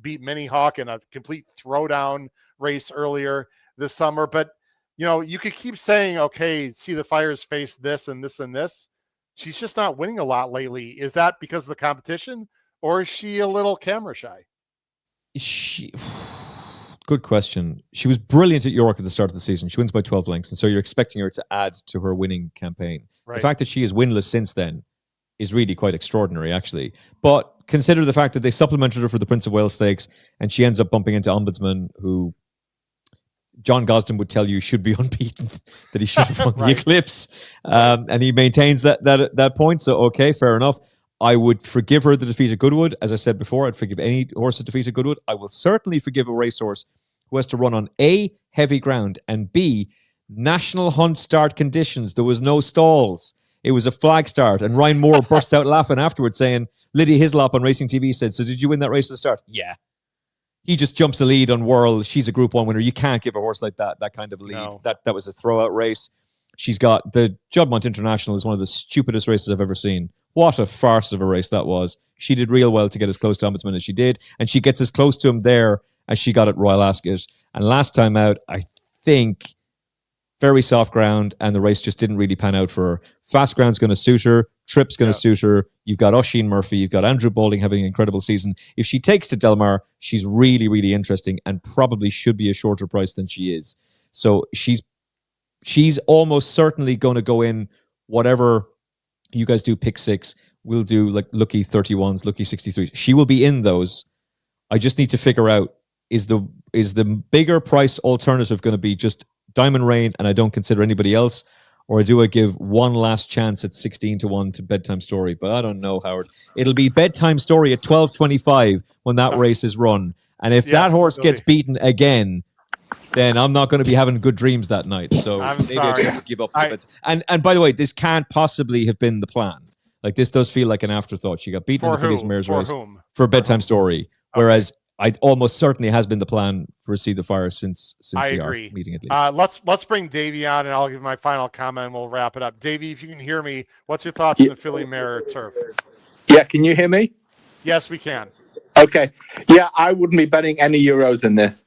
beat Mini Hawk in a complete throwdown race earlier this summer. But, you could keep saying, okay, see the Fires face this and this and this. She's just not winning a lot lately. Is that because of the competition, or is she a little camera shy? Good question. She was brilliant at York at the start of the season. She wins by 12 lengths, and so you're expecting her to add to her winning campaign. Right. The fact that she is winless since then is really quite extraordinary, actually. But consider the fact that they supplemented her for the Prince of Wales Stakes, and she ends up bumping into Ombudsman, who John Gosden would tell you should be unbeaten, that he should have won the Eclipse. And he maintains that point. So, okay, fair enough. I would forgive her the defeat of Goodwood. As I said before, I'd forgive any horse that defeated Goodwood. I will certainly forgive a racehorse who has to run on A, heavy ground, and B, national hunt start conditions. There was no stalls. It was a flag start. And Ryan Moore burst out laughing afterwards saying, Lydia Hislop on Racing TV said, so did you win that race at the start? Yeah. He just jumps a lead on World. She's a Group 1 winner. You can't give a horse like that kind of lead. No. That was a throwout race. She's got the Juddmonte International is one of the stupidest races I've ever seen. What a farce of a race that was. She did real well to get as close to Ombudsman as she did, and she gets as close to him there as she got at Royal Ascot. And last time out, I think very soft ground, and the race just didn't really pan out for her. Fast ground's going to suit her. Trip's going to suit her. You've got Oisin Murphy. You've got Andrew Balding having an incredible season. If she takes to Del Mar, she's really, really interesting and probably should be a shorter price than she is. So she's almost certainly going to go in whatever you guys do, pick 6. We'll do like lucky 31s, lucky 63s. She will be in those. I just need to figure out, is the bigger price alternative going to be just Diamond Rain and I don't consider anybody else? Or do I give one last chance at 16-1 to Bedtime Story? But I don't know, Howard. It'll be Bedtime Story at 12:25 when that race is run. And if that horse gets beaten again, then I'm not going to be having good dreams that night. So maybe I just have to give up. And by the way, this can't possibly have been the plan. Like, this does feel like an afterthought. She got beaten in the Fillies Mares race for Bedtime Story. Whereas I almost certainly has been the plan for See the Fire since the ARC meeting, at least. Let's bring Davey on, and I'll give my final comment, and we'll wrap it up. Davey, if you can hear me, what's your thoughts on the Filly Mare Turf? Yeah, can you hear me? Yes, we can. Okay. Yeah, I wouldn't be betting any euros in this.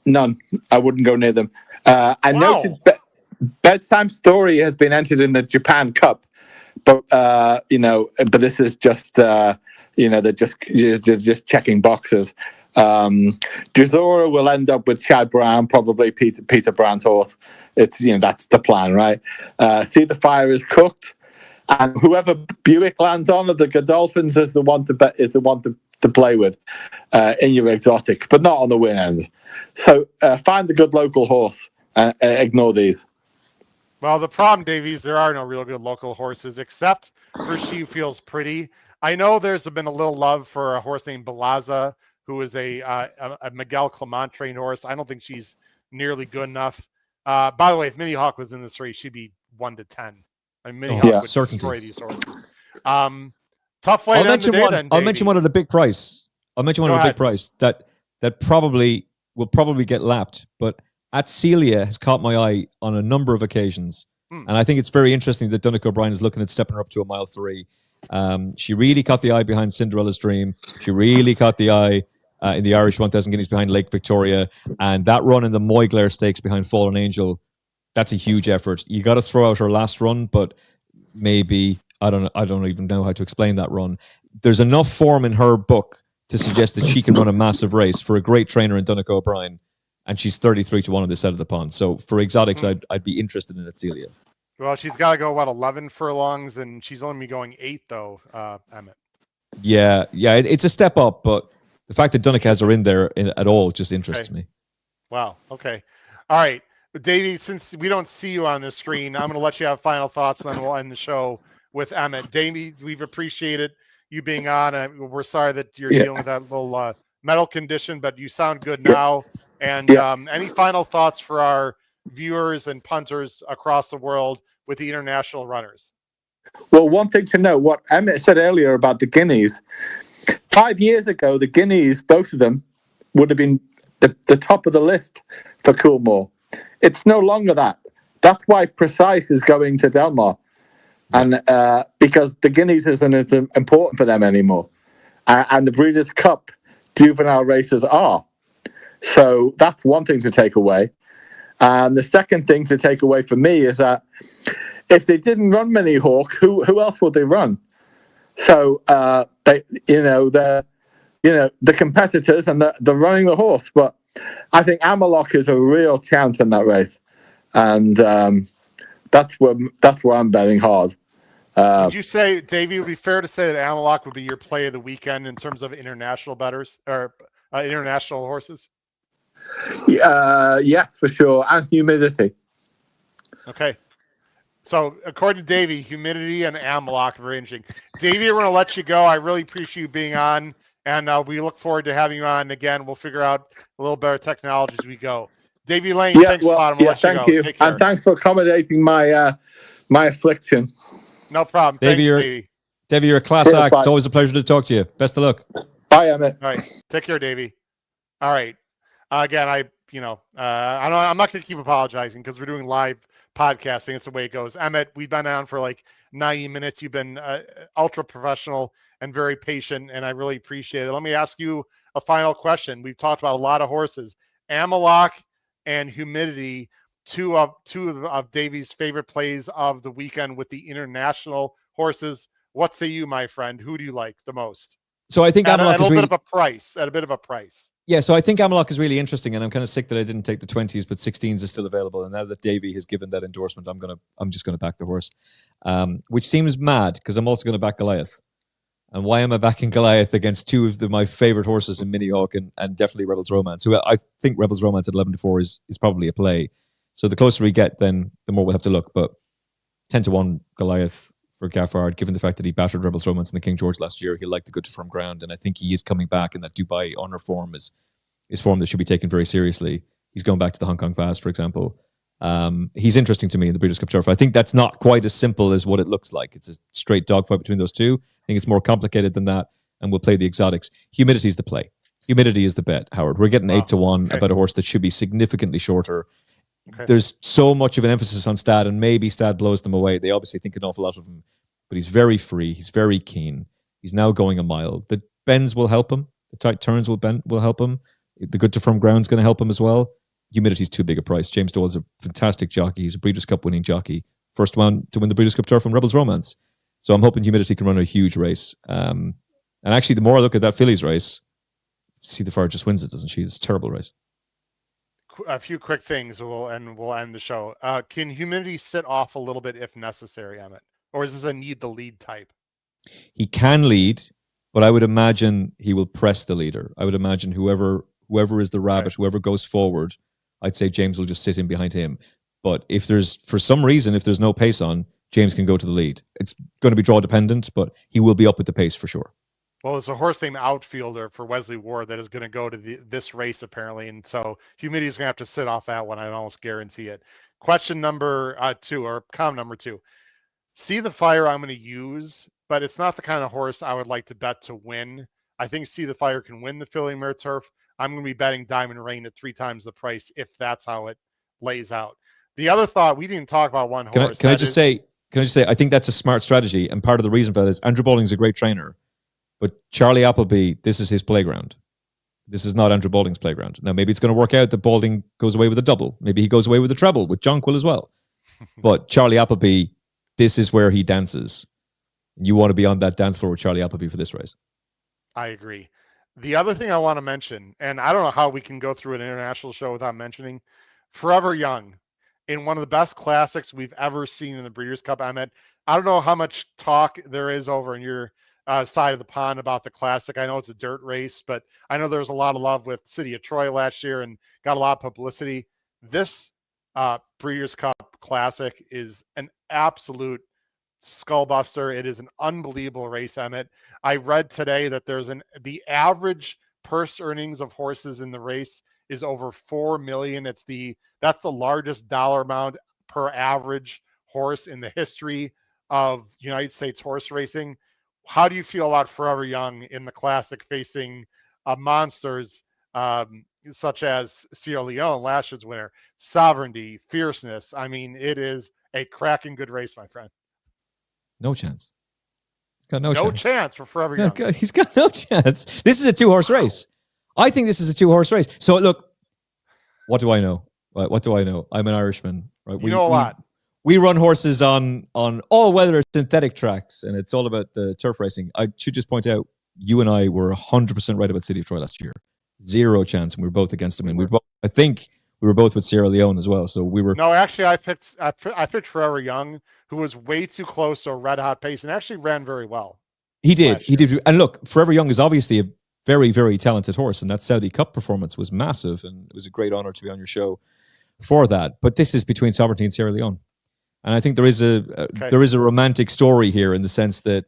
None. I wouldn't go near them. I noted Bedtime Story has been entered in the Japan Cup, but but this is just they're just checking boxes. Drizora will end up with Chad Brown, probably Peter Brown's horse. It's that's the plan, right? See the Fire is cooked, and whoever Buick lands on of the Godolphins is the one to bet, is the one to play with in your exotic, but not on the win end. So find a good local horse. Ignore these. Well, the problem, Davey, is there are no real good local horses except for She Who Feels Pretty. I know there's been a little love for a horse named Belaza, who is a Miguel Clement trained horse. I don't think she's nearly good enough. By the way, if Mini Hawk was in this race, she'd be 1 to 10. I mean, Mini Hawk would destroy these horses. Tough way to end the day, then, Davey. I'll mention one at a big price. That will probably get lapped, but At Celia has caught my eye on a number of occasions. And I think it's very interesting that Dunick O'Brien is looking at stepping her up to a mile 3. She really caught the eye behind Cinderella's Dream. She really caught the eye in the Irish 1,000 Guineas behind Lake Victoria. And that run in the Moyglaire Stakes behind Fallen Angel, that's a huge effort. You got to throw out her last run, but maybe, I don't even know how to explain that run. There's enough form in her book to suggest that she can run a massive race for a great trainer in Dunick O'Brien. And she's 33-1 on this side of the pond. So for exotics, I'd be interested in Celia. Well, she's got to go, 11 furlongs, and she's only going 8, though, Emmett. Yeah, it's a step up, but the fact that Dunick has her in there at all just interests me. Wow, okay. All right, Davey, since we don't see you on the screen, I'm going to let you have final thoughts, and then we'll end the show with Emmett. Davey, we've appreciated you being on. We're sorry that you're dealing with that little medical condition, but you sound good now. And any final thoughts for our viewers and punters across the world with the international runners? Well, one thing to know, what Emmett said earlier about the Guineas. 5 years ago, the Guineas, both of them, would have been the top of the list for Coolmore. It's no longer that. That's why Precise is going to Del Mar. And because the Guineas isn't as important for them anymore. and the Breeders' Cup juvenile races are. So that's one thing to take away. And the second thing to take away for me is that if they didn't run Mini Hawk, who else would they run? So the competitors and they're running the horse, but I think Amalok is a real chance in that race, and that's where I'm betting hard. Would you say, Davey, would it be fair to say that Amalok would be your play of the weekend in terms of international bettors or international horses? Yes, for sure, and humidity. Okay. So according to Davey, humidity and Amalok are very interesting. Davey, we're going to let you go. I really appreciate you being on, and we look forward to having you on again. We'll figure out a little better technology as we go. Davey Lane, thanks a lot. I'm going to let you go. Thank you. Take care. And thanks for accommodating my my affliction. No problem. Davey, Thanks, Davey. Davey, you're a class Cheers, act. bye. It's always a pleasure to talk to you. Best of luck. Bye, Emmett. All right. Take care, Davey. All right. Again, I'm not going to keep apologizing because we're doing live podcasting. It's the way it goes. Emmett, we've been on for like 90 minutes. You've been ultra professional and very patient, and I really appreciate it. Let me ask you a final question. We've talked about a lot of horses. Amalok and humidity, two of Davey's favorite plays of the weekend with the international horses. What say you, my friend? Who do you like the most? So I think Amalok is really... At a bit of a price. Yeah, so I think Amalok is really interesting, and I'm kind of sick that I didn't take the 20s, but 16s is still available. And now that Davey has given that endorsement, I'm just gonna back the horse, which seems mad because I'm also going to back Goliath. And why am I backing Goliath against two of my favorite horses in Mini Hawk and definitely Rebels Romance? So I think Rebels Romance at 11-4 is probably a play. So the closer we get, then the more we'll have to look. But 10-1 Goliath for Gaffard, given the fact that he battered Rebels Romance in the King George last year, he'll like the good to firm ground, and I think he is coming back, and that Dubai Honor form is form that should be taken very seriously. He's going back to the Hong Kong Fast, for example. He's interesting to me in the Breeders' Cup Turf. I think that's not quite as simple as what it looks like. It's a straight dogfight between those two. I think it's more complicated than that, and we'll play the exotics. Humidity is the play. Humidity is the bet, Howard. We're getting 8-1 about a horse that should be significantly shorter. Okay. There's so much of an emphasis on Stad, and maybe Stad blows them away. They obviously think an awful lot of him, but he's very free. He's very keen. He's now going a mile. The bends will help him. The tight turns will help him. The good to firm ground is going to help him as well. Humidity's too big a price. James Doyle's a fantastic jockey. He's a Breeders' Cup winning jockey. First one to win the Breeders' Cup Turf from Rebels Romance. So I'm hoping Humidity can run a huge race. And actually, the more I look at that Fillies race, See the Fire just wins it, doesn't she? It's a terrible race. A few quick things, we'll end the show. Can Humidity sit off a little bit if necessary, Emmett? Or is this a need the lead type? He can lead, but I would imagine he will press the leader. I would imagine whoever is the rabbit, whoever goes forward, I'd say James will just sit in behind him. But if there's no pace on, James can go to the lead. It's going to be draw dependent, but he will be up with the pace for sure. Well, it's a horse named Outfielder for Wesley Ward that is going to go to this race apparently, and so Humidity is going to have to sit off that one. I almost guarantee it. Question number 2, or comment number 2. See the Fire I'm going to use, but it's not the kind of horse I would like to bet to win. I think See the Fire can win the Philly Mare Turf. I'm going to be betting Diamond Rain at 3 times the price if that's how it lays out. The other thought, we didn't talk about one horse. Can I just say, I think that's a smart strategy, and part of the reason for that is Andrew Balding's a great trainer. But Charlie Appleby, this is his playground. This is not Andrew Balding's playground. Now, maybe it's going to work out that Balding goes away with a double. Maybe he goes away with a treble with Jonquil as well. But Charlie Appleby, this is where he dances. You want to be on that dance floor with Charlie Appleby for this race. I agree. The other thing I want to mention, and I don't know how we can go through an international show without mentioning, Forever Young, in one of the best classics we've ever seen in the Breeders' Cup. I don't know how much talk there is over in your side of the pond about the classic. I know it's a dirt race, but I know there's a lot of love with City of Troy last year and got a lot of publicity. This Breeders' Cup Classic is an absolute skullbuster. It is an unbelievable race, Emmett. I read today that the average purse earnings of horses in the race is over $4 million. That's the largest dollar amount per average horse in the history of United States horse racing. How do you feel about Forever Young in the Classic facing monsters such as Sierra Leone, last year's winner, Sovereignty, Fierceness? I mean, it is a cracking good race, my friend. No chance. Got no chance for Forever Young. He's got no chance. This is a 2-horse race. I think this is a 2-horse race. So look, what do I know? What do I know? I'm an Irishman. Right? You know a lot. We run horses on all weather synthetic tracks, and it's all about the turf racing. I should just point out, you and I were 100% right about City of Troy last year. 0 chance, and we were both against them. And I think we were both with Sierra Leone as well. So we were. No, actually, I picked Forever Young, who was way too close to a red hot pace and actually ran very well. He did. And look, Forever Young is obviously a very, very talented horse, and that Saudi Cup performance was massive, and it was a great honor to be on your show for that. But this is between Sovereignty and Sierra Leone. And I think there is a romantic story here in the sense that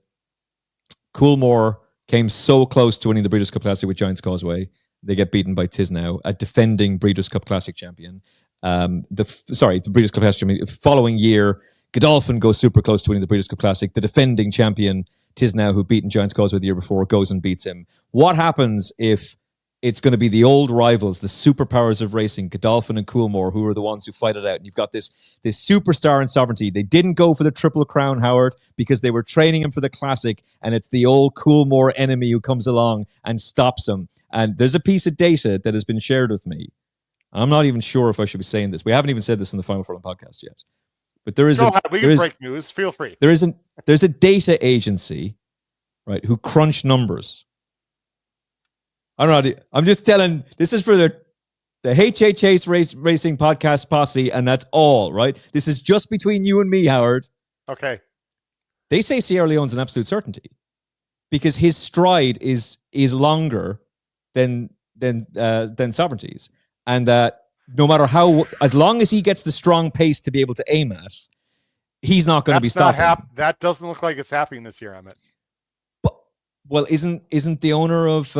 Coolmore came so close to winning the Breeders' Cup Classic with Giants Causeway. They get beaten by Tisnow, a defending Breeders' Cup Classic champion. The Breeders' Cup Classic champion. Following year, Godolphin goes super close to winning the Breeders' Cup Classic. The defending champion, Tisnow, who beaten Giants Causeway the year before, goes and beats him. What happens if it's going to be the old rivals, the superpowers of racing, Godolphin and Coolmore, who are the ones who fight it out? And you've got this superstar in Sovereignty. They didn't go for the Triple Crown, Howard, because they were training him for the Classic, and it's the old Coolmore enemy who comes along and stops him. And there's a piece of data that has been shared with me. I'm not even sure if I should be saying this. We haven't even said this in the Final Furlong podcast yet. But there is break news. Feel free. There's a data agency, right, who crunch numbers. I don't know. I'm just telling. This is for the HHH Racing Podcast Posse, and that's all, right? This is just between you and me, Howard. Okay. They say Sierra Leone's an absolute certainty because his stride is longer than Sovereignty's, and that no matter as long as he gets the strong pace to be able to aim at, he's not going to be stopped. That doesn't look like it's happening this year, Emmett. Well, isn't the owner of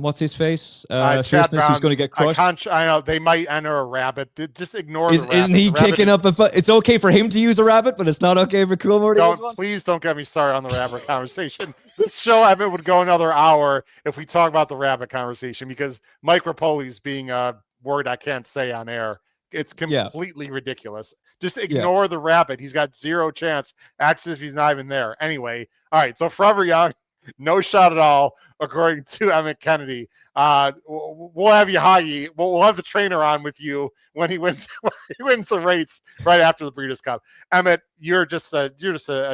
what's his face? Fierceness, who's going to get crushed? I know they might enter a rabbit. Just ignore the rabbit. Isn't he kicking up it's okay for him to use a rabbit, but it's not okay for Coolmore to use one? Please don't get me started on the rabbit conversation. This show, I bet, would go another hour if we talk about the rabbit conversation, because Mike Rapoli's being a word I can't say on air. It's completely ridiculous. Just ignore the rabbit. He's got 0 chance. Acts as if he's not even there. Anyway, all right. So Forever Young. No shot at all, according to Emmett Kennedy. We'll have you, Hagi. We'll have the trainer on with you when he wins the race right after the Breeders' Cup. Emmett, you're just a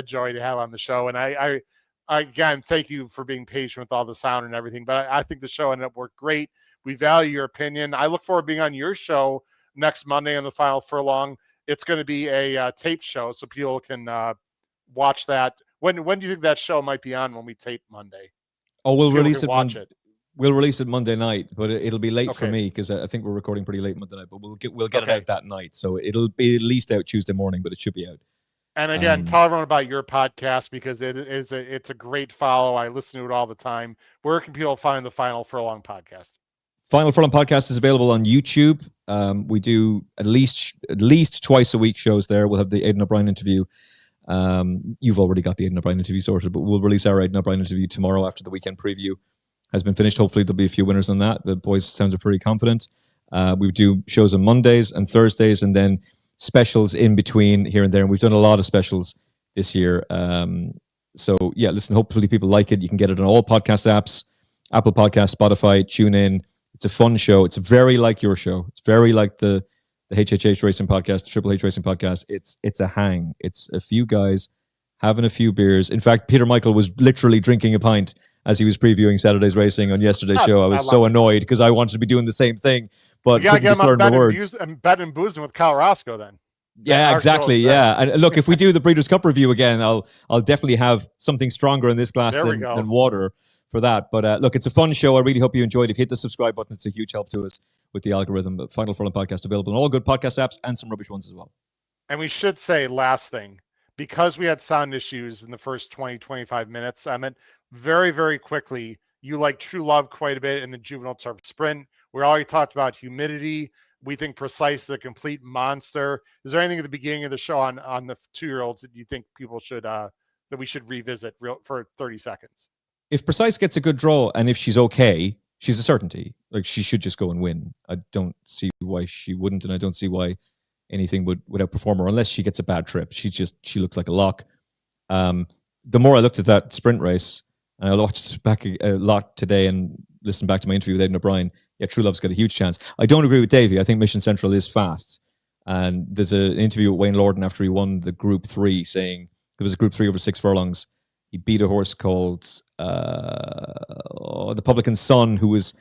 joy to have on the show, and I again thank you for being patient with all the sound and everything. But I think the show ended up worked great. We value your opinion. I look forward to being on your show next Monday on the Final Furlong. It's going to be a taped show, so people can watch that. When do you think that show might be on when we tape Monday? Oh, we'll release it. We'll release it Monday night, but it'll be late for me because I think we're recording pretty late Monday night. But we'll get it out that night, so it'll be at least out Tuesday morning, but it should be out. And again, tell everyone about your podcast because it's a great follow. I listen to it all the time. Where can people find the Final Furlong podcast? Final Furlong podcast is available on YouTube. We do at least twice a week shows there. We'll have the Aidan O'Brien interview. You've already got the Aidan O'Brien interview sorted, but we'll release our Aidan O'Brien interview tomorrow after the weekend preview has been finished. Hopefully there'll be a few winners on that. The boys sounded pretty confident. We do shows on Mondays and Thursdays and then specials in between here and there. And we've done a lot of specials this year. So yeah, listen, hopefully people like it. You can get it on all podcast apps, Apple Podcasts, Spotify, tune in. It's a fun show. It's very like your show. It's very like the HHH Racing Podcast, the Triple H Racing Podcast. It's a hang. It's a few guys having a few beers. In fact, Peter Michael was literally drinking a pint as he was previewing Saturday's racing on yesterday's show. I was so annoyed because I wanted to be doing the same thing, but couldn't discern the words. And bet and boozing with Cal Roscoe then. Yeah, exactly. Yeah, and look, if we do the Breeders' Cup review again, I'll definitely have something stronger in this glass than water for that. But look, it's a fun show. I really hope you enjoyed it. If you hit the subscribe button, it's a huge help to us with the algorithm. But Final Furlong podcast available on all good podcast apps and some rubbish ones as well. And we should say, last thing, because we had sound issues in the first 20-25 minutes, I meant very, very quickly, you like True Love quite a bit in the Juvenile Turf Sprint. We already talked about humidity. We think Precise is a complete monster. Is there anything at the beginning of the show on the 2-year-olds that you think people should that we should revisit for 30 seconds? If Precise gets a good draw and if she's okay, she's a certainty. Like, she should just go and win. I don't see why she wouldn't, and I don't see why anything would outperform her unless she gets a bad trip. She looks like a lock. the more I looked at that sprint race, and I watched back a lot today and listened back to my interview with Aidan O'Brien, yeah, True Love's got a huge chance. I don't agree with Davey. I think Mission Central is fast. And there's an interview with Wayne Lorden after he won the Group 3 saying there was a Group 3 over 6 furlongs. He beat a horse called the Publican's Son, who was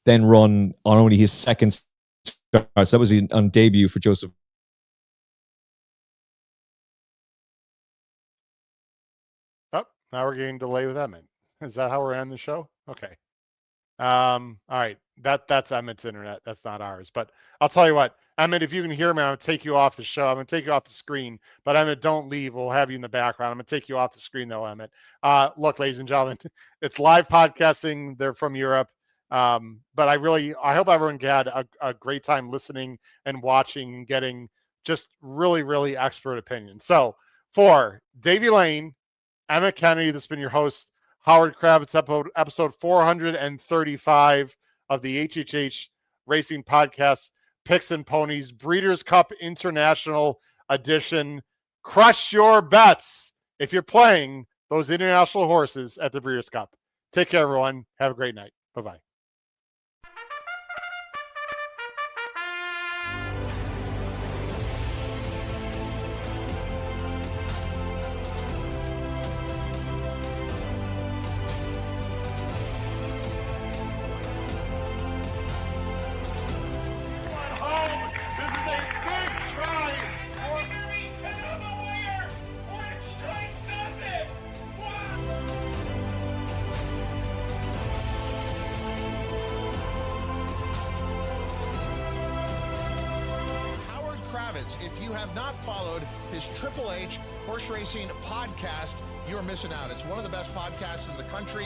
then run on only his second start. So that was on debut for Joseph. Oh, now we're getting delay with Emmett. Is that how we're on the show? Okay. All right. That's Emmett's internet. That's not ours. But I'll tell you what, Emmett, if you can hear me, I'm going to take you off the show. I'm going to take you off the screen. But Emmett, don't leave. We'll have you in the background. I'm going to take you off the screen, though, Emmett. Look, ladies and gentlemen, it's live podcasting. They're from Europe. But I hope everyone had a great time listening and watching and getting just really, really expert opinions. So for Davey Lane, Emmett Kennedy, this has been your host, Howard Kravitz, episode 435 of the HHH Racing Podcast, Picks and Ponies, Breeders' Cup International Edition. Crush your bets if you're playing those international horses at the Breeders' Cup. Take care, everyone. Have a great night. Bye-bye. If you have not followed his Triple H horse racing podcast, you're missing out. It's one of the best podcasts in the country.